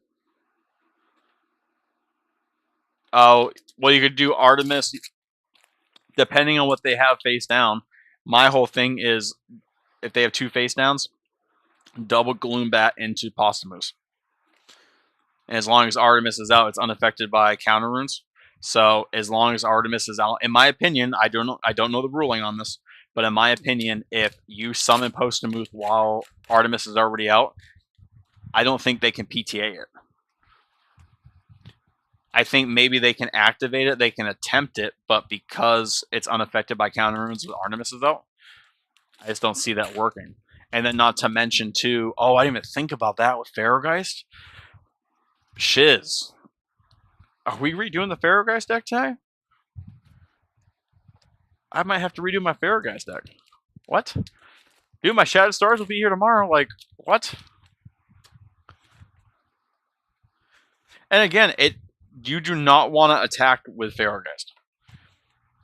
Oh, well, you could do Artemis depending on what they have face down. My whole thing is if they have 2 face downs, double Gloombat into Posthumous. And as long as Artemis is out, it's unaffected by counter runes. So as long as Artemis is out, in my opinion, I don't know the ruling on this, but in my opinion, if you summon Posthumous while Artemis is already out, I don't think they can PTA it. I think maybe they can activate it, they can attempt it, but because it's unaffected by counter runes with Artemis is out, I just don't see that working. And then not to mention too, oh, I didn't even think about that with Pharaohgeist. Shiz. Are we redoing the Pharaohgeist deck today? I might have to redo my Pharaohgeist deck. What? Dude, my Shattered Stars will be here tomorrow. Like, what? And again, you do not want to attack with Pharaohgeist.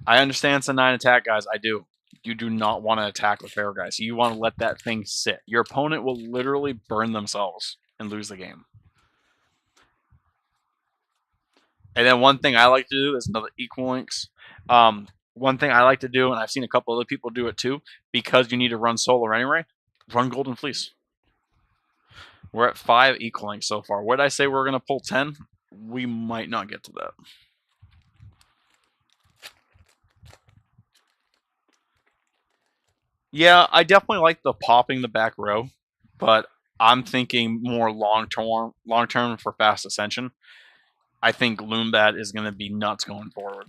I understand it's a 9 attack, guys. I do. You do not want to attack with Pharaohgeist. You want to let that thing sit. Your opponent will literally burn themselves and lose the game. And then one thing I like to do is another equal links. One thing I like to do, and I've seen a couple other people do it too, because you need to run solar anyway, run Golden Fleece. We're at 5 equal links so far. What did I say we're going to pull 10? We might not get to that. Yeah, I definitely like the popping the back row, but I'm thinking more long term for fast ascension. I think Gloombat is going to be nuts going forward.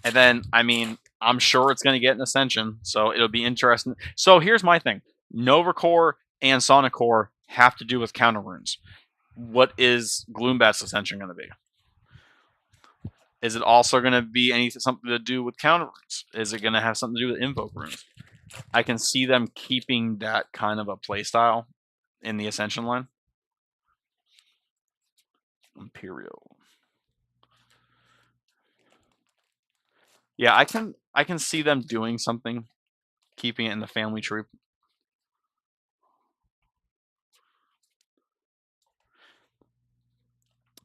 And then, I mean, I'm sure it's going to get an ascension, so it'll be interesting. So here's my thing. Nova Core and Sonic Core have to do with counter runes. What is Gloombat's ascension going to be? Is it also going to be something to do with counter runes? Is it going to have something to do with invoke runes? I can see them keeping that kind of a playstyle in the ascension line. Imperial. Yeah, I can see them doing something, keeping it in the family tree.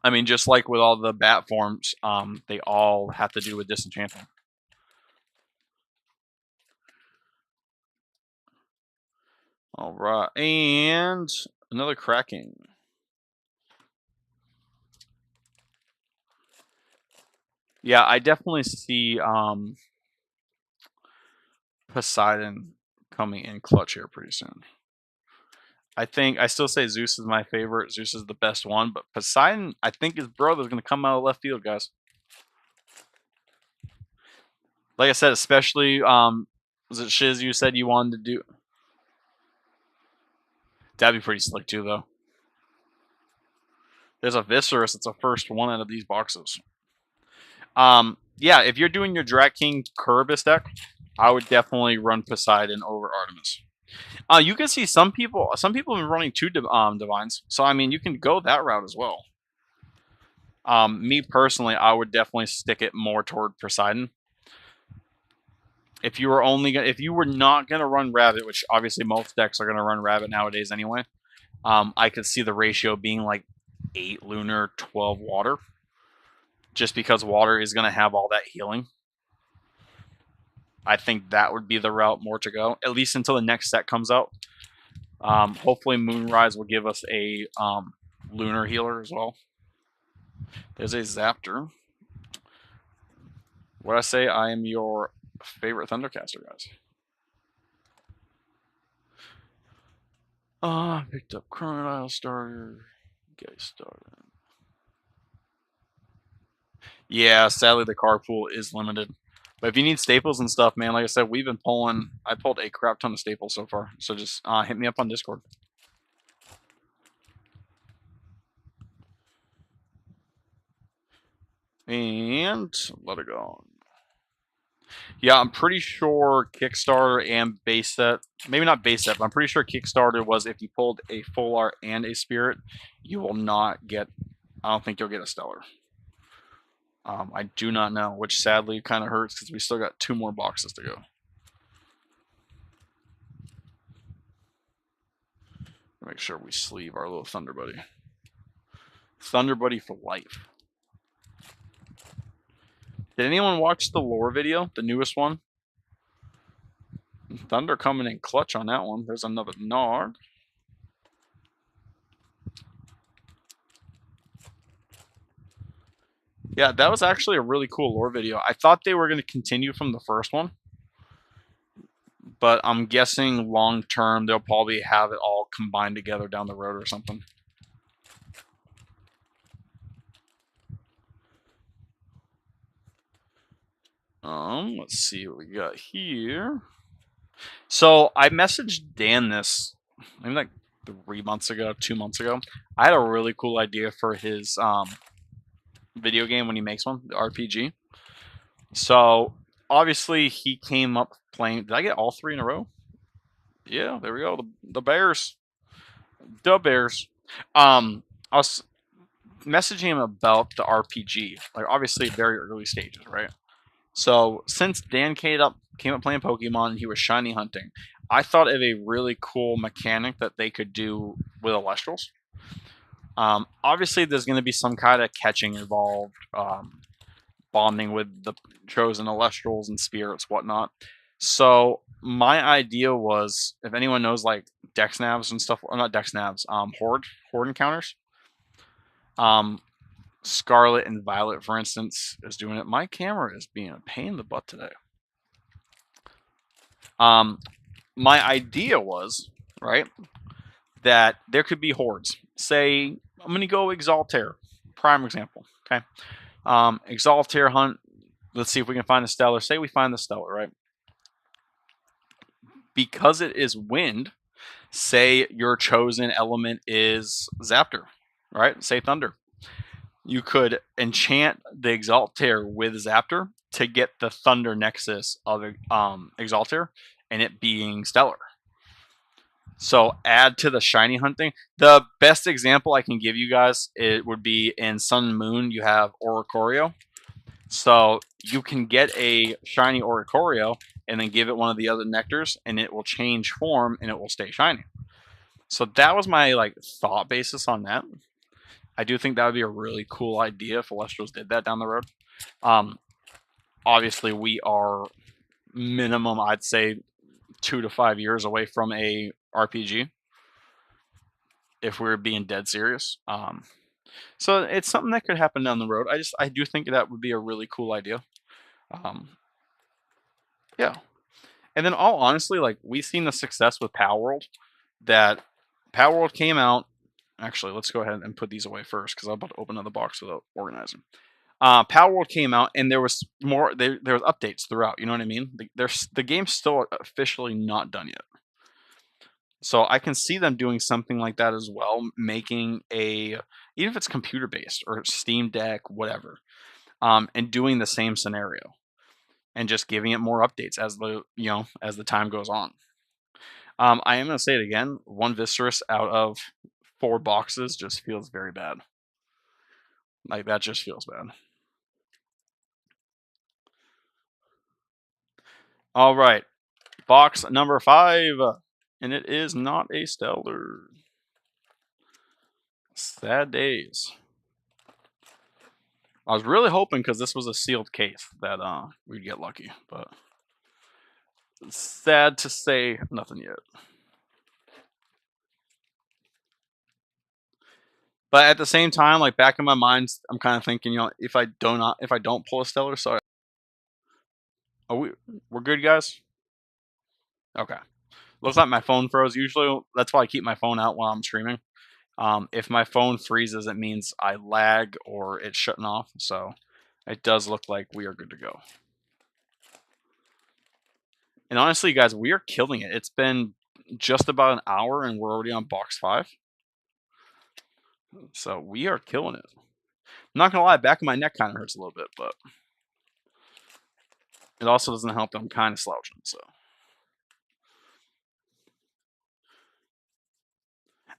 I mean, just like with all the bat forms, they all have to do with disenchanting. All right, and another cracking. Yeah, I definitely see Poseidon coming in clutch here pretty soon. I still say Zeus is my favorite. Zeus is the best one, but Poseidon, I think his brother's going to come out of left field, guys. Like I said, especially, was it Shiz you said you wanted to do? That'd be pretty slick too, though. There's a Viserys. It's a first one out of these boxes. Yeah, if you're doing your Drat King Kerberos deck, I would definitely run Poseidon over Artemis. You can see some people have been running 2 divines, so I mean you can go that route as well. Me personally, I would definitely stick it more toward Poseidon. If you were not gonna run Rabbit, which obviously most decks are gonna run Rabbit nowadays anyway, I could see the ratio being like 8 lunar, 12 water, just because water is gonna have all that healing. I think that would be the route more to go, at least until the next set comes out. Hopefully Moonrise will give us a lunar healer as well. There's a Zaptor. What I say, I am your favorite Thundercaster, guys. Picked up Crocodile Starter. Get started. Yeah, sadly the card pool is limited. But if you need staples and stuff, man, like I said, I pulled a crap ton of staples so far. So just hit me up on Discord. And let it go. Yeah, I'm pretty sure KickStarter and base set, maybe not base set, but I'm pretty sure KickStarter was if you pulled a full art and a spirit, you will not get, I don't think you'll get a stellar. I do not know, which sadly kind of hurts because we still got 2 more boxes to go. Make sure we sleeve our little Thunder Buddy. Thunder Buddy for life. Did anyone watch the lore video, the newest one? Thunder coming in clutch on that one. There's another Nard. Yeah, that was actually a really cool lore video. I thought they were going to continue from the first one, but I'm guessing long term they'll probably have it all combined together down the road or something. Let's see what we got here. So I messaged Dan this, maybe like 3 months ago, 2 months ago. I had a really cool idea for his video game when he makes one, the RPG. So obviously he came up playing. Did I get all 3 in a row? Yeah, there we go. The Bears, the Bears. I was messaging him about the RPG, like obviously very early stages, right? So since Dan came up playing Pokemon and he was shiny hunting, I thought of a really cool mechanic that they could do with Elestrals. Obviously, there's going to be some kind of catching involved, bonding with the chosen Elestrals and spirits, whatnot. So my idea was, if anyone knows like Dexnavs and stuff, or not Dexnavs, Horde encounters. Scarlet and Violet, for instance, is doing it. My camera is being a pain in the butt today. My idea was, right, that there could be hordes. Say, I'm going to go Exaltair, prime example, okay? Exaltair hunt, let's see if we can find the Stellar. Say we find the Stellar, right? Because it is wind, say your chosen element is Zaptor, right? Say Thunder. You could enchant the Exaltair with Zaptor to get the Thunder Nexus of Exaltair and it being Stellar. So add to the shiny hunting. The best example I can give you guys, it would be in Sun and Moon, you have Oricorio. So you can get a shiny Oricorio and then give it one of the other nectars and it will change form and it will stay shiny. So that was my like thought basis on that. I do think that would be a really cool idea if Elestrals did that down the road. Obviously, we are minimum, I'd say, 2 to 5 years away from a RPG. If we're being dead serious, so it's something that could happen down the road. I do think that would be a really cool idea. Yeah, and then all honestly, like we've seen the success with Power World. That Power World came out. Actually, let's go ahead and put these away first because I'm about to open another box without organizing. Power World came out and there was more. There was updates throughout. You know what I mean? The game's still officially not done yet. So I can see them doing something like that as well, making even if it's computer based or Steam Deck, whatever, and doing the same scenario, and just giving it more updates as the time goes on. I am gonna say it again. 1 Viscerus out of 4 boxes just feels very bad. Like that just feels bad. All right, box number 5, and it is not a Stellar. Sad days. I was really hoping because this was a sealed case that we'd get lucky, but sad to say, nothing yet. But at the same time, like back in my mind, I'm kind of thinking, if I don't pull a Stellar, so we're good, guys. Okay. Looks like my phone froze. Usually, that's why I keep my phone out while I'm streaming. If my phone freezes, it means I lag or it's shutting off. So it does look like we are good to go. And honestly, guys, we are killing it. It's been just about an hour and we're already on box 5. So we are killing it. I'm not going to lie, back of my neck kind of hurts a little bit, but it also doesn't help that I'm kind of slouching. So,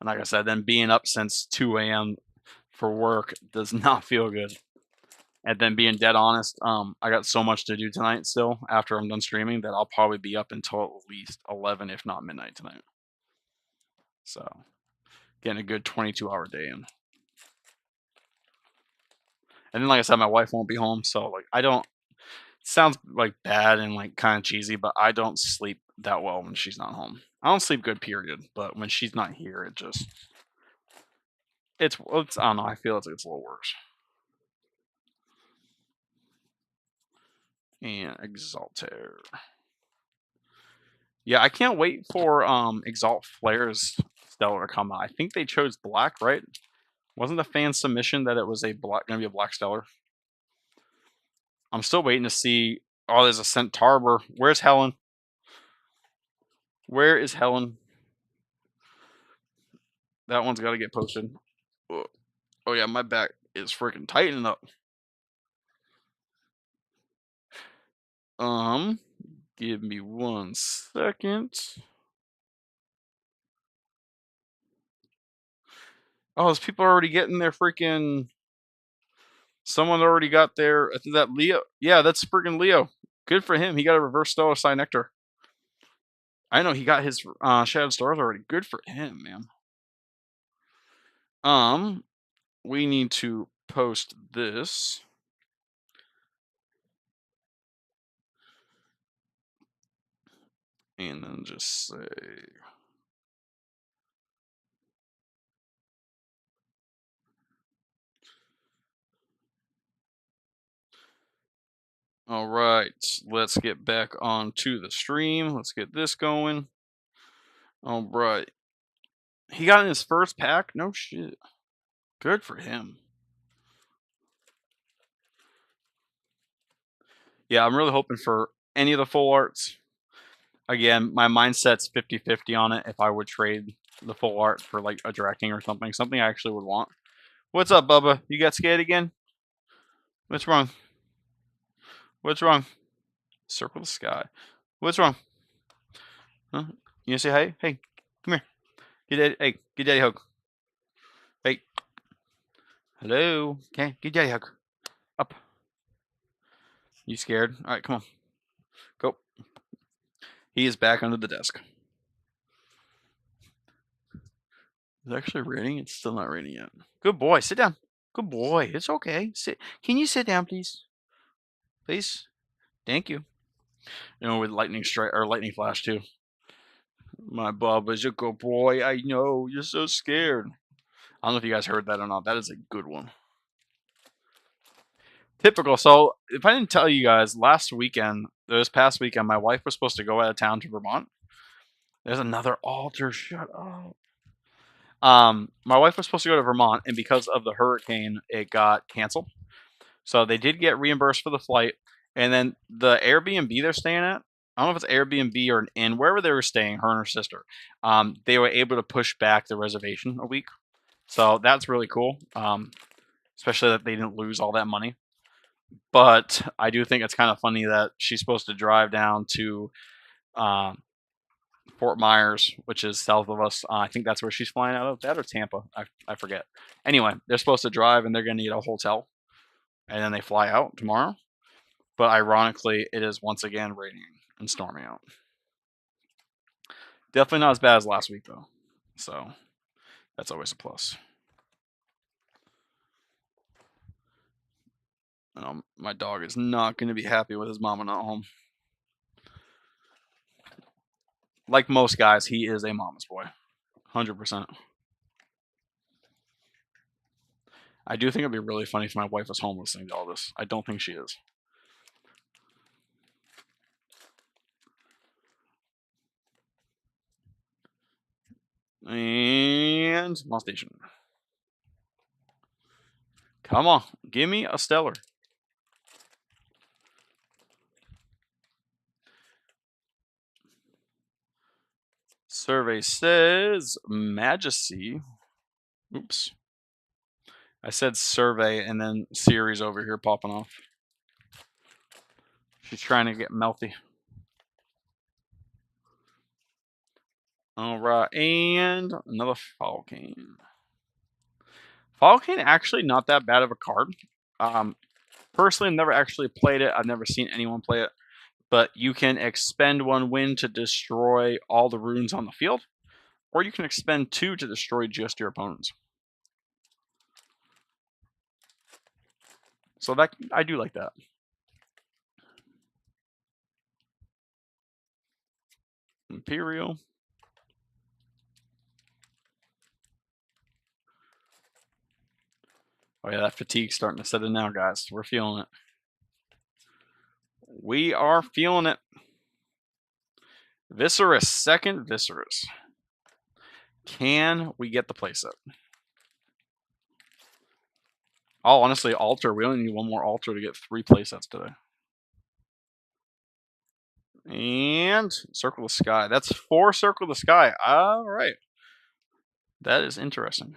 and like I said, then being up since 2 a.m. for work does not feel good. And then being dead honest, I got so much to do tonight still after I'm done streaming that I'll probably be up until at least 11, if not midnight tonight. So getting a good 22-hour day in. And then, like I said, my wife won't be home, so like I don't. Sounds like bad and like kind of cheesy, but I don't sleep that well when she's not home. I don't sleep good, period. But when she's not here, it's I don't know. I feel it's a little worse. And Exalter. Yeah, I can't wait for Exalt Flare's Stellar to come out. I think they chose black, right? Wasn't the fan submission that it was gonna be a black Stellar? I'm still waiting to see. Oh, there's a Centaur. Where's Helen? Where is Helen? That one's got to get posted. Oh yeah, my back is freaking tightening up. Give me 1 second. Oh, those people are already getting their freaking. Someone already got their. I think that Leo. Yeah, that's freaking Leo. Good for him. He got a reverse Stellar Cynectar. I know he got his Shadowed Stars already. Good for him, man. We need to post this. And then just say. All right, let's get back onto the stream. Let's get this going. All right. He got in his first pack? No shit. Good for him. Yeah, I'm really hoping for any of the full arts. Again, my mindset's 50-50 on it if I would trade the full art for like a Directing or something. Something I actually would want. What's up, Bubba? You got scared again? What's wrong? What's wrong? Circle the sky. What's wrong? Huh? You gonna say hi? Hey, come here. Get daddy. Hey, get daddy hug. Hey. Hello. Okay, get daddy hug. Up. You scared? All right, come on. Go. He is back under the desk. Is it actually raining? It's still not raining yet. Good boy. Sit down. Good boy. It's okay. Sit. Can you sit down, please? Please. Thank you. You know, with lightning strike or lightning flash too. My Bubba's a good boy. I know. You're so scared. I don't know if you guys heard that or not. That is a good one. Typical. So, if I didn't tell you guys, this past weekend, my wife was supposed to go out of town to Vermont. There's another altar. Shut up. My wife was supposed to go to Vermont, and because of the hurricane, it got canceled. So they did get reimbursed for the flight, and then the Airbnb they're staying at. I don't know if it's Airbnb or an inn, wherever they were staying, her and her sister. They were able to push back the reservation a week, so that's really cool. Especially that they didn't lose all that money. But I do think it's kind of funny that she's supposed to drive down to Fort Myers, which is south of us. I think that's where she's flying out of. That or Tampa. I forget. Anyway, they're supposed to drive and they're going to need a hotel. And then they fly out tomorrow. But ironically, it is once again raining and storming out. Definitely not as bad as last week, though. So that's always a plus. My dog is not going to be happy with his mama not home. Like most guys, he is a mama's boy. 100%. I do think it'd be really funny if my wife was home listening to all this. I don't think she is. And small station. Come on, give me a stellar. Survey says Majesty. Oops. I said survey and then series over here popping off. She's trying to get melty. All right, and another Falcon. Falcon actually not that bad of a card. Personally, I've never actually played it. I've never seen anyone play it. But you can expend 1 win to destroy all the runes on the field. or you can expend 2 to destroy just your opponents. So that I do like that. Imperial. Oh yeah, that fatigue's starting to set in now, guys. We're feeling it. We are feeling it. Viserys, second Viserys. Can we get the playset? Oh, honestly, altar. We only need one more altar to get 3 playsets today. And Circle of the Sky. That's 4 Circle of the Sky. All right. That is interesting.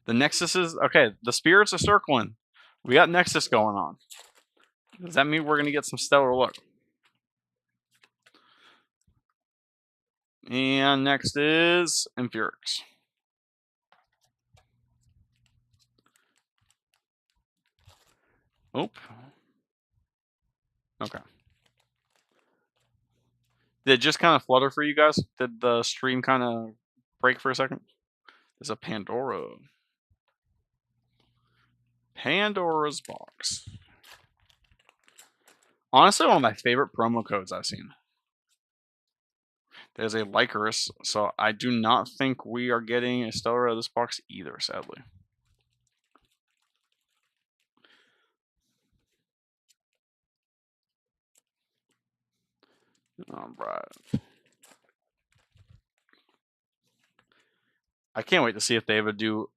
The Nexus is... Okay, the spirits are circling. We got Nexus going on. Does that mean we're going to get some stellar luck? And next is Infurix. Oop. Okay. Did it just kind of flutter for you guys? Did the stream kind of break for a second? There's a Pandora. Pandora's box. Honestly, one of my favorite promo codes I've seen. There's a Lycoris, so I do not think we are getting a stellar out of this box either, sadly. All right. I can't wait to see if they would do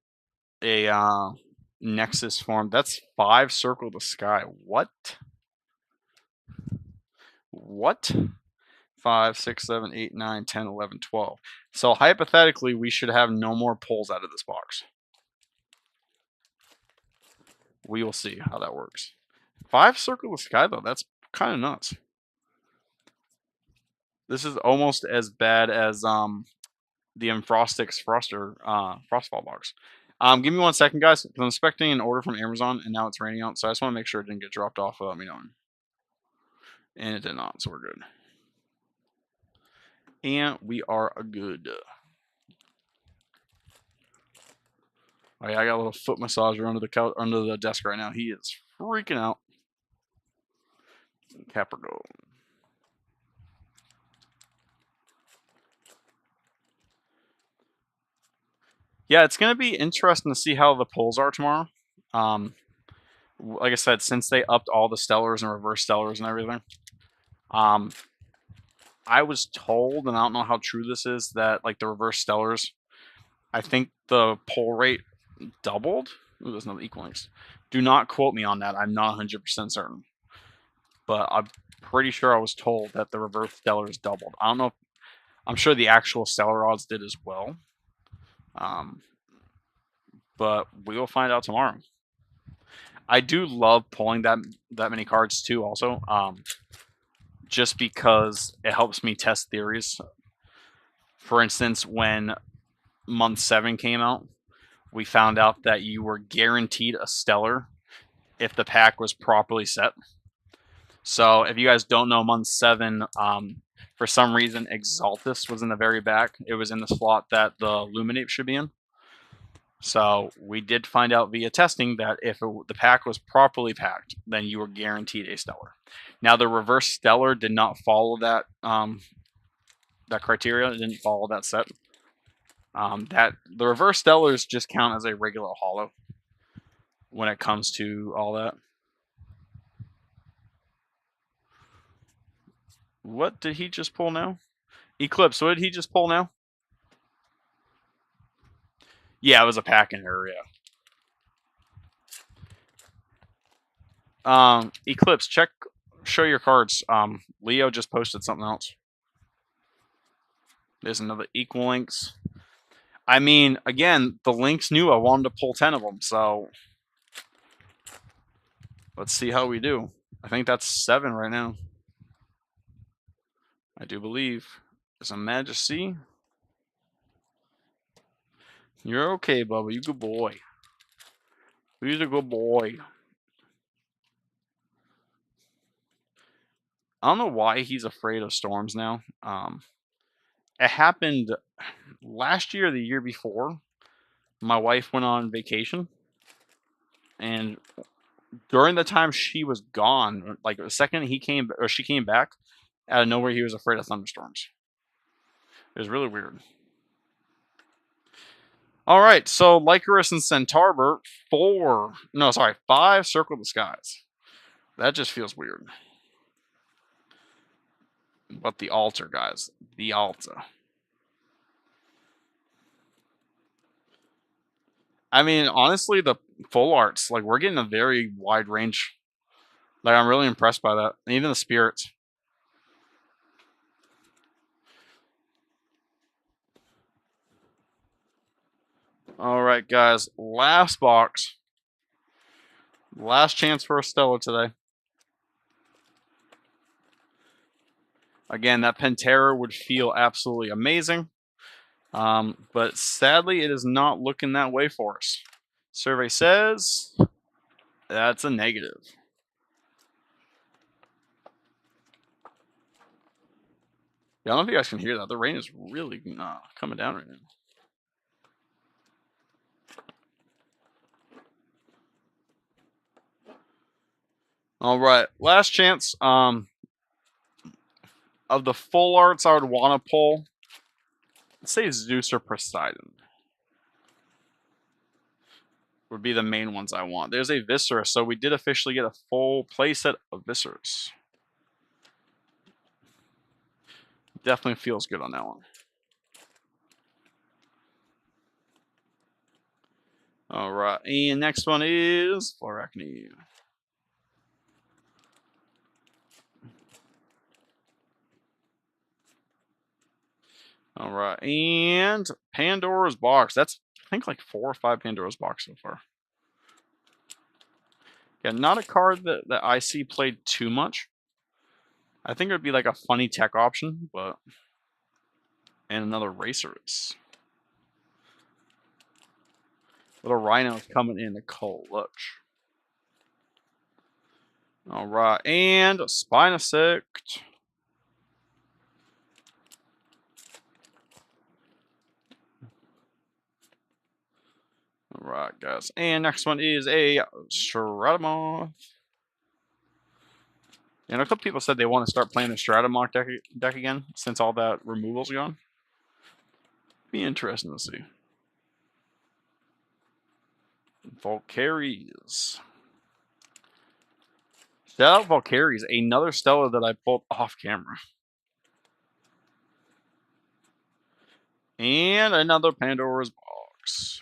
a Nexus form. That's 5 Circle the Sky. What? What? 5, 6, 7, 8, 9, 10, 11, 12. So hypothetically, we should have no more pulls out of this box. We will see how that works. 5 Circle the Sky, though. That's kind of nuts. This is almost as bad as the Frostix Frostfall box. Give me 1 second, guys. I'm expecting an order from Amazon, and now it's raining out, so I just want to make sure it didn't get dropped off without me knowing. And it did not, so we're good. And we are good. Oh yeah, I got a little foot massager under the couch, under the desk right now. He is freaking out. Capricorn. Yeah, it's gonna be interesting to see how the pulls are tomorrow. Like I said, since they upped all the stellars and reverse stellars and everything, I was told, and I don't know how true this is, that like the reverse stellars, I think the pull rate doubled. Ooh, there's no equal links. Do not quote me on that. I'm not 100% certain, but I'm pretty sure I was told that the reverse stellars doubled. I don't know. I'm sure the actual stellar odds did as well. But we will find out tomorrow. I do love pulling that many cards too. Also, just because it helps me test theories. For instance, when month 7 came out, we found out that you were guaranteed a stellar if the pack was properly set. So if you guys don't know, month 7, for some reason, Exaltus was in the very back. It was in the slot that the Luminate should be in. So we did find out via testing that if the pack was properly packed, then you were guaranteed a stellar. Now the reverse stellar did not follow that that criteria. It didn't follow that set. That the reverse stellars just count as a regular holo when it comes to all that. What did he just pull now? Eclipse. What did he just pull now? Yeah, it was a pack in error. Yeah. Eclipse. Check. Show your cards. Leo just posted something else. There's another equal links. I mean, again, the links knew I wanted to pull 10 of them, so let's see how we do. I think that's 7 right now. I do believe. There's a Majesty. You're okay, Bubba. You good boy. He's a good boy. I don't know why he's afraid of storms now. It happened last year or the year before. My wife went on vacation, and during the time she was gone, like the second he came or she came back, out of nowhere he was afraid of thunderstorms. It was really weird. All right, so Lycaris and Centaur, 5 circle the skies. That just feels weird. But the altar, guys, the altar. I mean, honestly, the full arts, like we're getting a very wide range. Like I'm really impressed by that. And even the spirits. All right, guys, last box. Last chance for a Stella today. Again, that Pantera would feel absolutely amazing. But sadly, it is not looking that way for us. Survey says that's a negative. Yeah, I don't know if you guys can hear that. The rain is really coming down right now. All right, last chance. Of the full arts, I would want to pull. Let's say Zeus or Poseidon would be the main ones I want. There's a Viscera, so we did officially get a full playset of Visceras. Definitely feels good on that one. All right, and next one is Floracne. All right, and Pandora's Box. That's, I think, like 4 or 5 Pandora's Box so far. Yeah, not a card that I see played too much. I think it would be like a funny tech option, but... And another Racers. Little Rhino's coming in the clutch. All right, and Spinosect. All right, guys. And next one is a Stratamoth. And a couple people said they want to start playing the Stratamoth deck again since all that removal's gone. Be interesting to see. Valkyries. Shout out Valkyries, another Stella that I pulled off camera. And another Pandora's Box.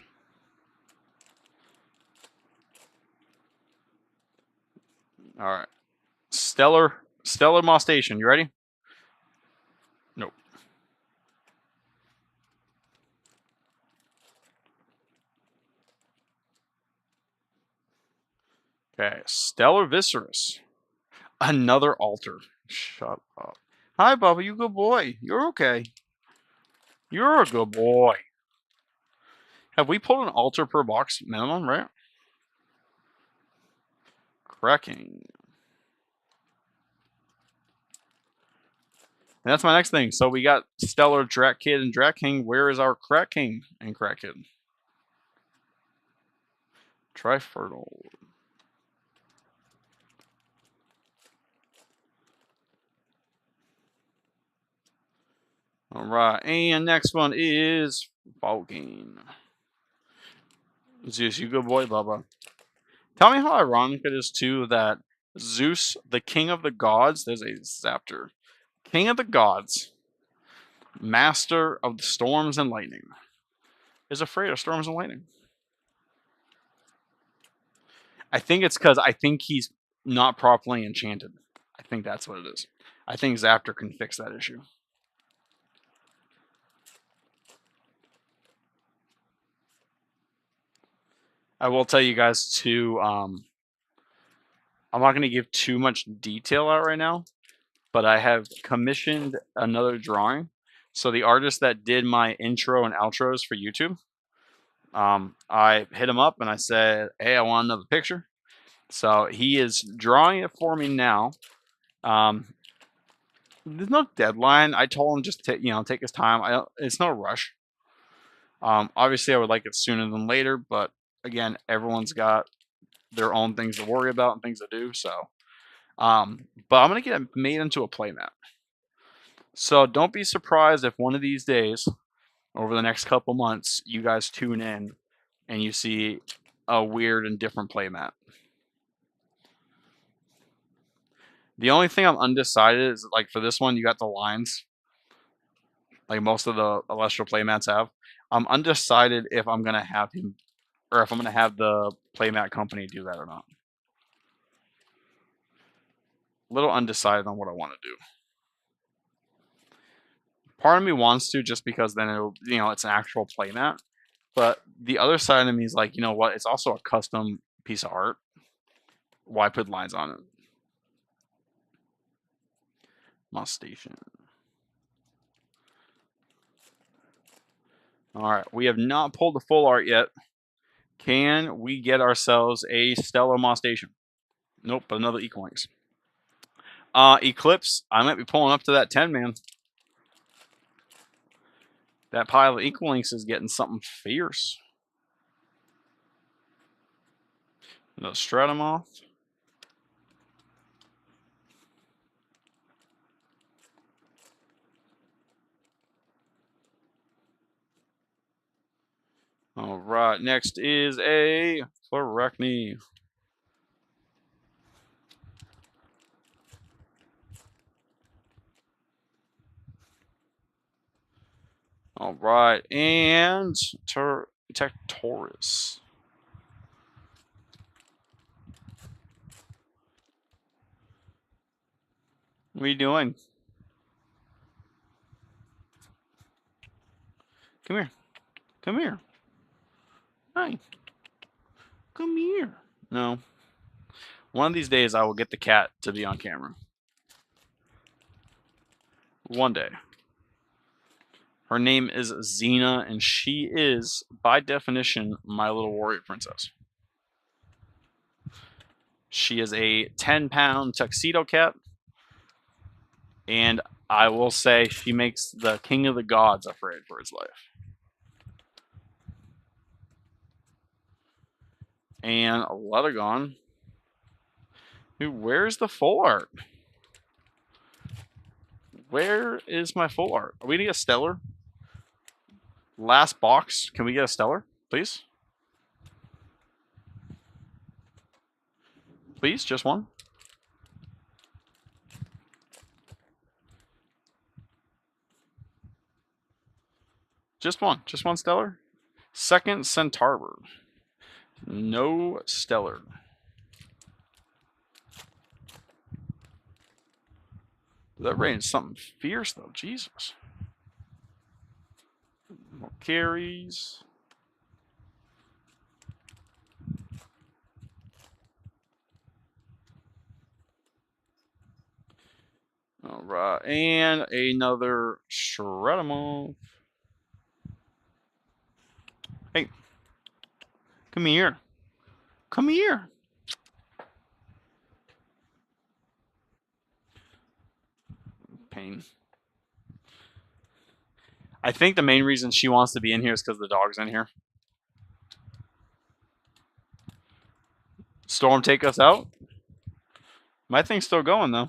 All right. Stellar Moss Station. You ready? Nope. Okay. Stellar Viscerus. Another altar. Shut up. Hi, Bubba. You good boy. You're okay. You're a good boy. Have we pulled an altar per box minimum, right? Cracking. And that's my next thing. So we got Stellar, Drat Kid, and Drat King. Where is our Crack King and Crack Kid? Trifertile. All right, and next one is Volgane. Zeus, you good boy, Bubba. Tell me how ironic it is, too, that Zeus, the king of the gods, there's a Zaptor. King of the gods, master of the storms and lightning, is afraid of storms and lightning. I think it's because I think he's not properly enchanted. I think that's what it is. I think Zaptor can fix that issue. I will tell you guys, too, I'm not going to give too much detail out right now, but I have commissioned another drawing. So the artist that did my intro and outros for YouTube, I hit him up and I said, hey, I want another picture. So he is drawing it for me now. There's no deadline. I told him just to, take his time. It's no rush. Obviously, I would like it sooner than later, but again, everyone's got their own things to worry about and things to do. So, but I'm gonna get it made into a playmat. So don't be surprised if one of these days, over the next couple months, you guys tune in and you see a weird and different playmat. The only thing I'm undecided is like for this one, you got the lines, like most of the Elestral playmats have. I'm undecided if I'm gonna have him or if I'm gonna have the playmat company do that or not. A little undecided on what I want to do. Part of me wants to just because then it'll, it's an actual playmat. But the other side of me is like, you know what? It's also a custom piece of art. Why put lines on it? Moss Station. All right, we have not pulled the full art yet. Can we get ourselves a Stellar Moss Station? Nope, but another Equalings. Eclipse, I might be pulling up to that 10, man. That pile of Equalings is getting something fierce. Another Stratomoth. All right, next is a Fluorecne. All right, and Tectorus. What are you doing? Come here. Come here. Hi. Come here. No. One of these days I will get the cat to be on camera. One day. Her name is Xena, and she is, by definition, my little warrior princess. She is a 10-pound tuxedo cat, and I will say she makes the king of the gods afraid for his life. And a Leathergon. Dude, where's the full art? Where is my full art? Are we gonna get a Stellar? Last box. Can we get a Stellar, please? Please, just one. Just one Stellar. Second Centaur. No Stellar. That rain is something fierce though, Jesus. More carries. All right, and another Shredamo. Hey, come here. Come here. Pain. I think the main reason she wants to be in here is because the dog's in here. Storm take us out? My thing's still going though.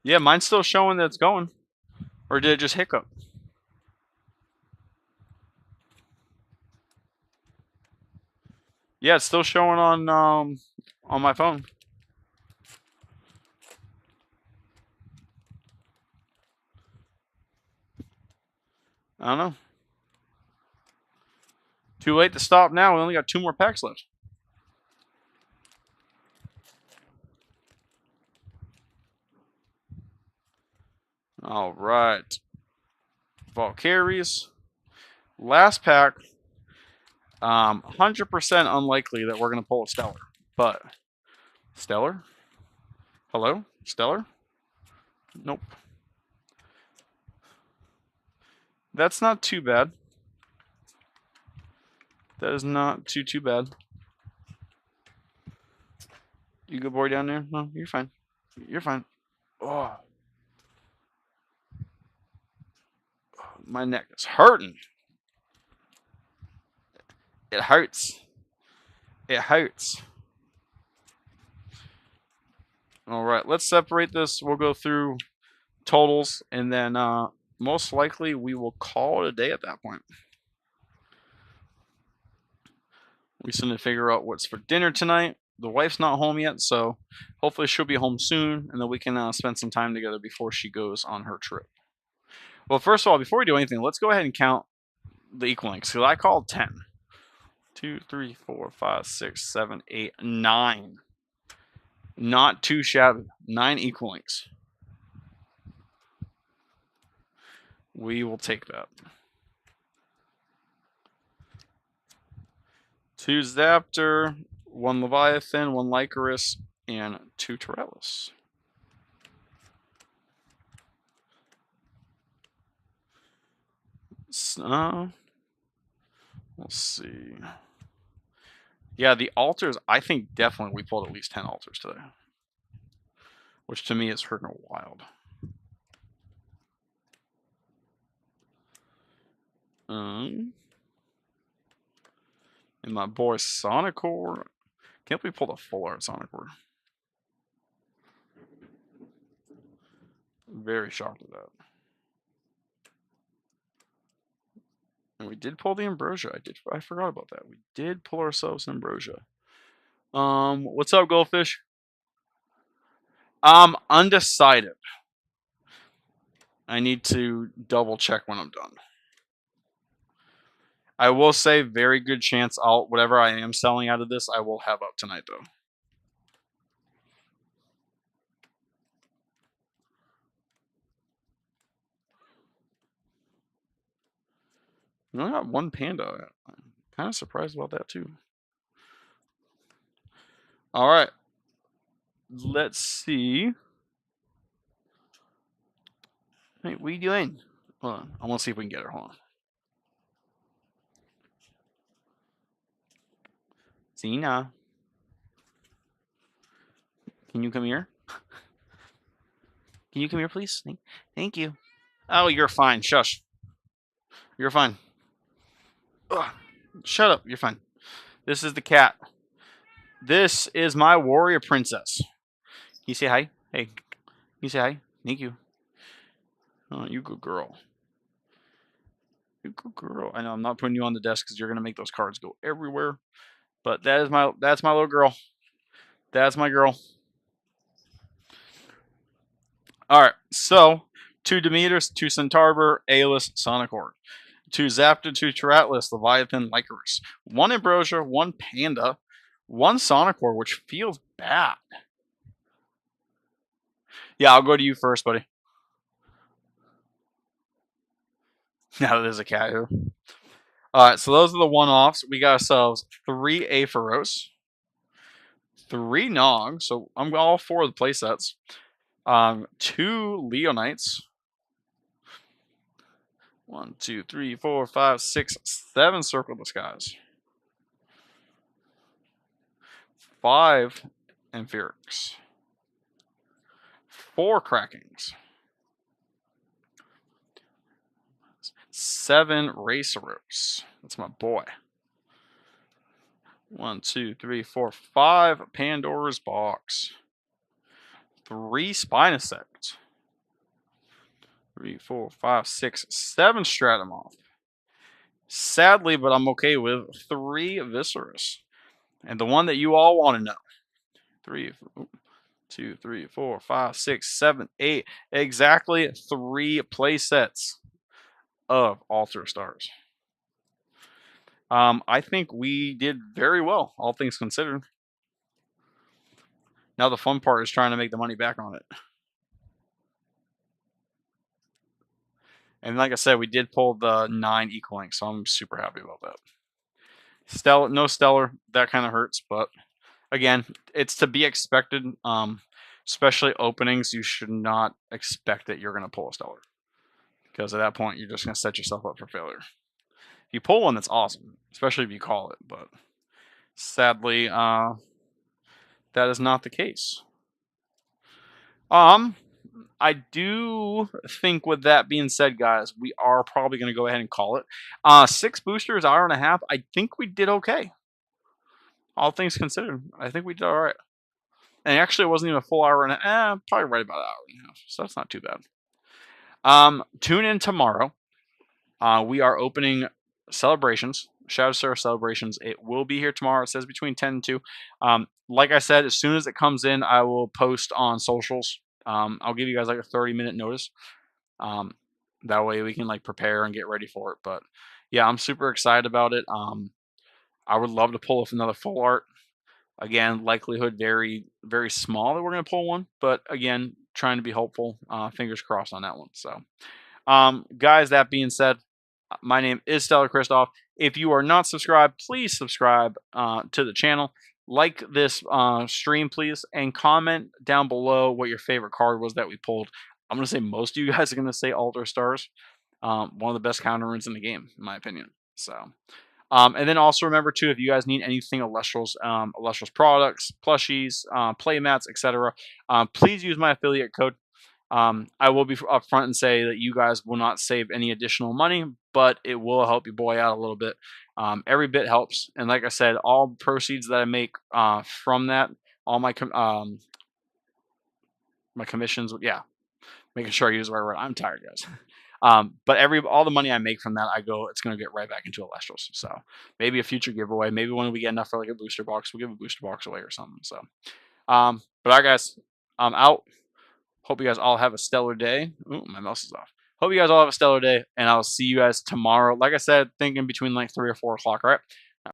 Yeah, mine's still showing that it's going. Or did it just hiccup? Yeah, it's still showing on my phone. I don't know. Too late to stop now. We only got 2 more packs left. All right. Valkyries. Last pack. 100% unlikely that we're going to pull a Stellar. But, Stellar? Hello? Stellar? Nope. That's not too bad. That is not too bad. You good boy down there? No, you're fine. You're fine. Oh, my neck is hurting. It hurts. It hurts. All right, let's separate this. We'll go through totals, and then most likely we will call it a day at that point. We still need to figure out what's for dinner tonight. The wife's not home yet, so hopefully she'll be home soon, and then we can spend some time together before she goes on her trip. Well, first of all, before we do anything, let's go ahead and count the equal links. So I called 10. 2, 3, 4, 5, 6, 7, 8, 9. Not too shabby. 9 equal links. We will take that. 2 Zaptor, 1 Leviathan, 1 Lycoris, and 2 Torellis. Let's see. Yeah, the altars, I think definitely we pulled at least 10 altars today. Which to me is freaking wild. And my boy Sonicor. Can't we pull the full art Sonicor? Very shocked at that. And we did pull the Ambrosia. I forgot about that. We did pull ourselves Ambrosia. What's up, Goldfish? Undecided. I need to double check when I'm done. I will say very good chance whatever I am selling out of this, I will have up tonight though. I only got 1 panda. I'm kind of surprised about that too. All right. Let's see. Hey, what are you doing? Hold on. I want to see if we can get her. Hold on. Xena. Can you come here? Can you come here, please? Thank you. Oh, you're fine. Shush. You're fine. Ugh. Shut up. You're fine. This is the cat. This is my warrior princess. Can you say hi? Hey. Can you say hi? Thank you. Oh, you good girl. You good girl. I know I'm not putting you on the desk because you're gonna make those cards go everywhere. But that's my little girl. That's my girl. All right. So 2 Demeters, 2 Centaur, Aeolus, Sonicor. 2 Zaptor, 2 Teratlis, Leviathan, Lycoris. 1 Ambrosia, 1 Panda, 1 Sonicor, which feels bad. Yeah, I'll go to you first, buddy. Now that there's a cat here. Alright, so those are the one-offs. We got ourselves 3 Aphoros, 3 Nog, so I'm all 4 of the playsets. 2 Leonites. 1, 2, 3, 4, 5, 6, 7 Circle the Skies. 5 Amphirics. 4 Krakens. 7 Raceros. That's my boy. 1, 2, 3, 4, 5 Pandora's Box. 3 Spinosect. 3, 4, 5, 6, 7 Stratomoth. Sadly, but I'm okay with 3 Viscerus. And the one that you all want to know. 3, 2, 3, 4, 5, 6, 7, 8. Exactly 3 playsets of Altar Stars. I think we did very well, all things considered. Now the fun part is trying to make the money back on it. And like I said, we did pull the 9 equaling, so I'm super happy about that. No stellar, that kind of hurts, but again, it's to be expected. Especially openings, you should not expect that you're going to pull a stellar, because at that point, you're just going to set yourself up for failure. If you pull one, that's awesome, especially if you call it, but sadly, that is not the case. I do think with that being said, guys, we are probably going to go ahead and call it. 6 boosters, hour and a half. I think we did okay. All things considered, I think we did all right. And actually, it wasn't even a full hour and probably right about an hour and a half. So that's not too bad. Tune in tomorrow. We are opening celebrations, Shadow Star celebrations. It will be here tomorrow. It says between 10 and 2. Like I said, as soon as it comes in, I will post on socials. I'll give you guys like a 30-minute notice. That way we can like prepare and get ready for it. But yeah, I'm super excited about it. I would love to pull off another full art. Again, likelihood very, very small that we're going to pull one. But again, trying to be hopeful. Fingers crossed on that one. So, guys, that being said, my name is Stellar Christoph. If you are not subscribed, please subscribe to the channel. Like this stream, please, and comment down below what your favorite card was that we pulled. I'm going to say most of you guys are going to say Altar Stars. One of the best counter runes in the game, in my opinion. So, and then also remember, too, if you guys need anything Elestrals, Elestrals products, plushies, play mats, etc., please use my affiliate code. I will be upfront and say that you guys will not save any additional money, but it will help your boy out a little bit. Every bit helps, and like I said, all proceeds that I make from that, all my my commissions, yeah, making sure I use the right word. I'm tired, guys. But all the money I make from that, it's going to get right back into Elestrals. So maybe a future giveaway, maybe when we get enough for like a booster box, we'll give a booster box away or something. So, but all right, guys, I'm out. Hope you guys all have a stellar day. Ooh, my mouse is off. Hope you guys all have a stellar day, and I'll see you guys tomorrow. Like I said, thinking between like 3 or 4 o'clock. All right.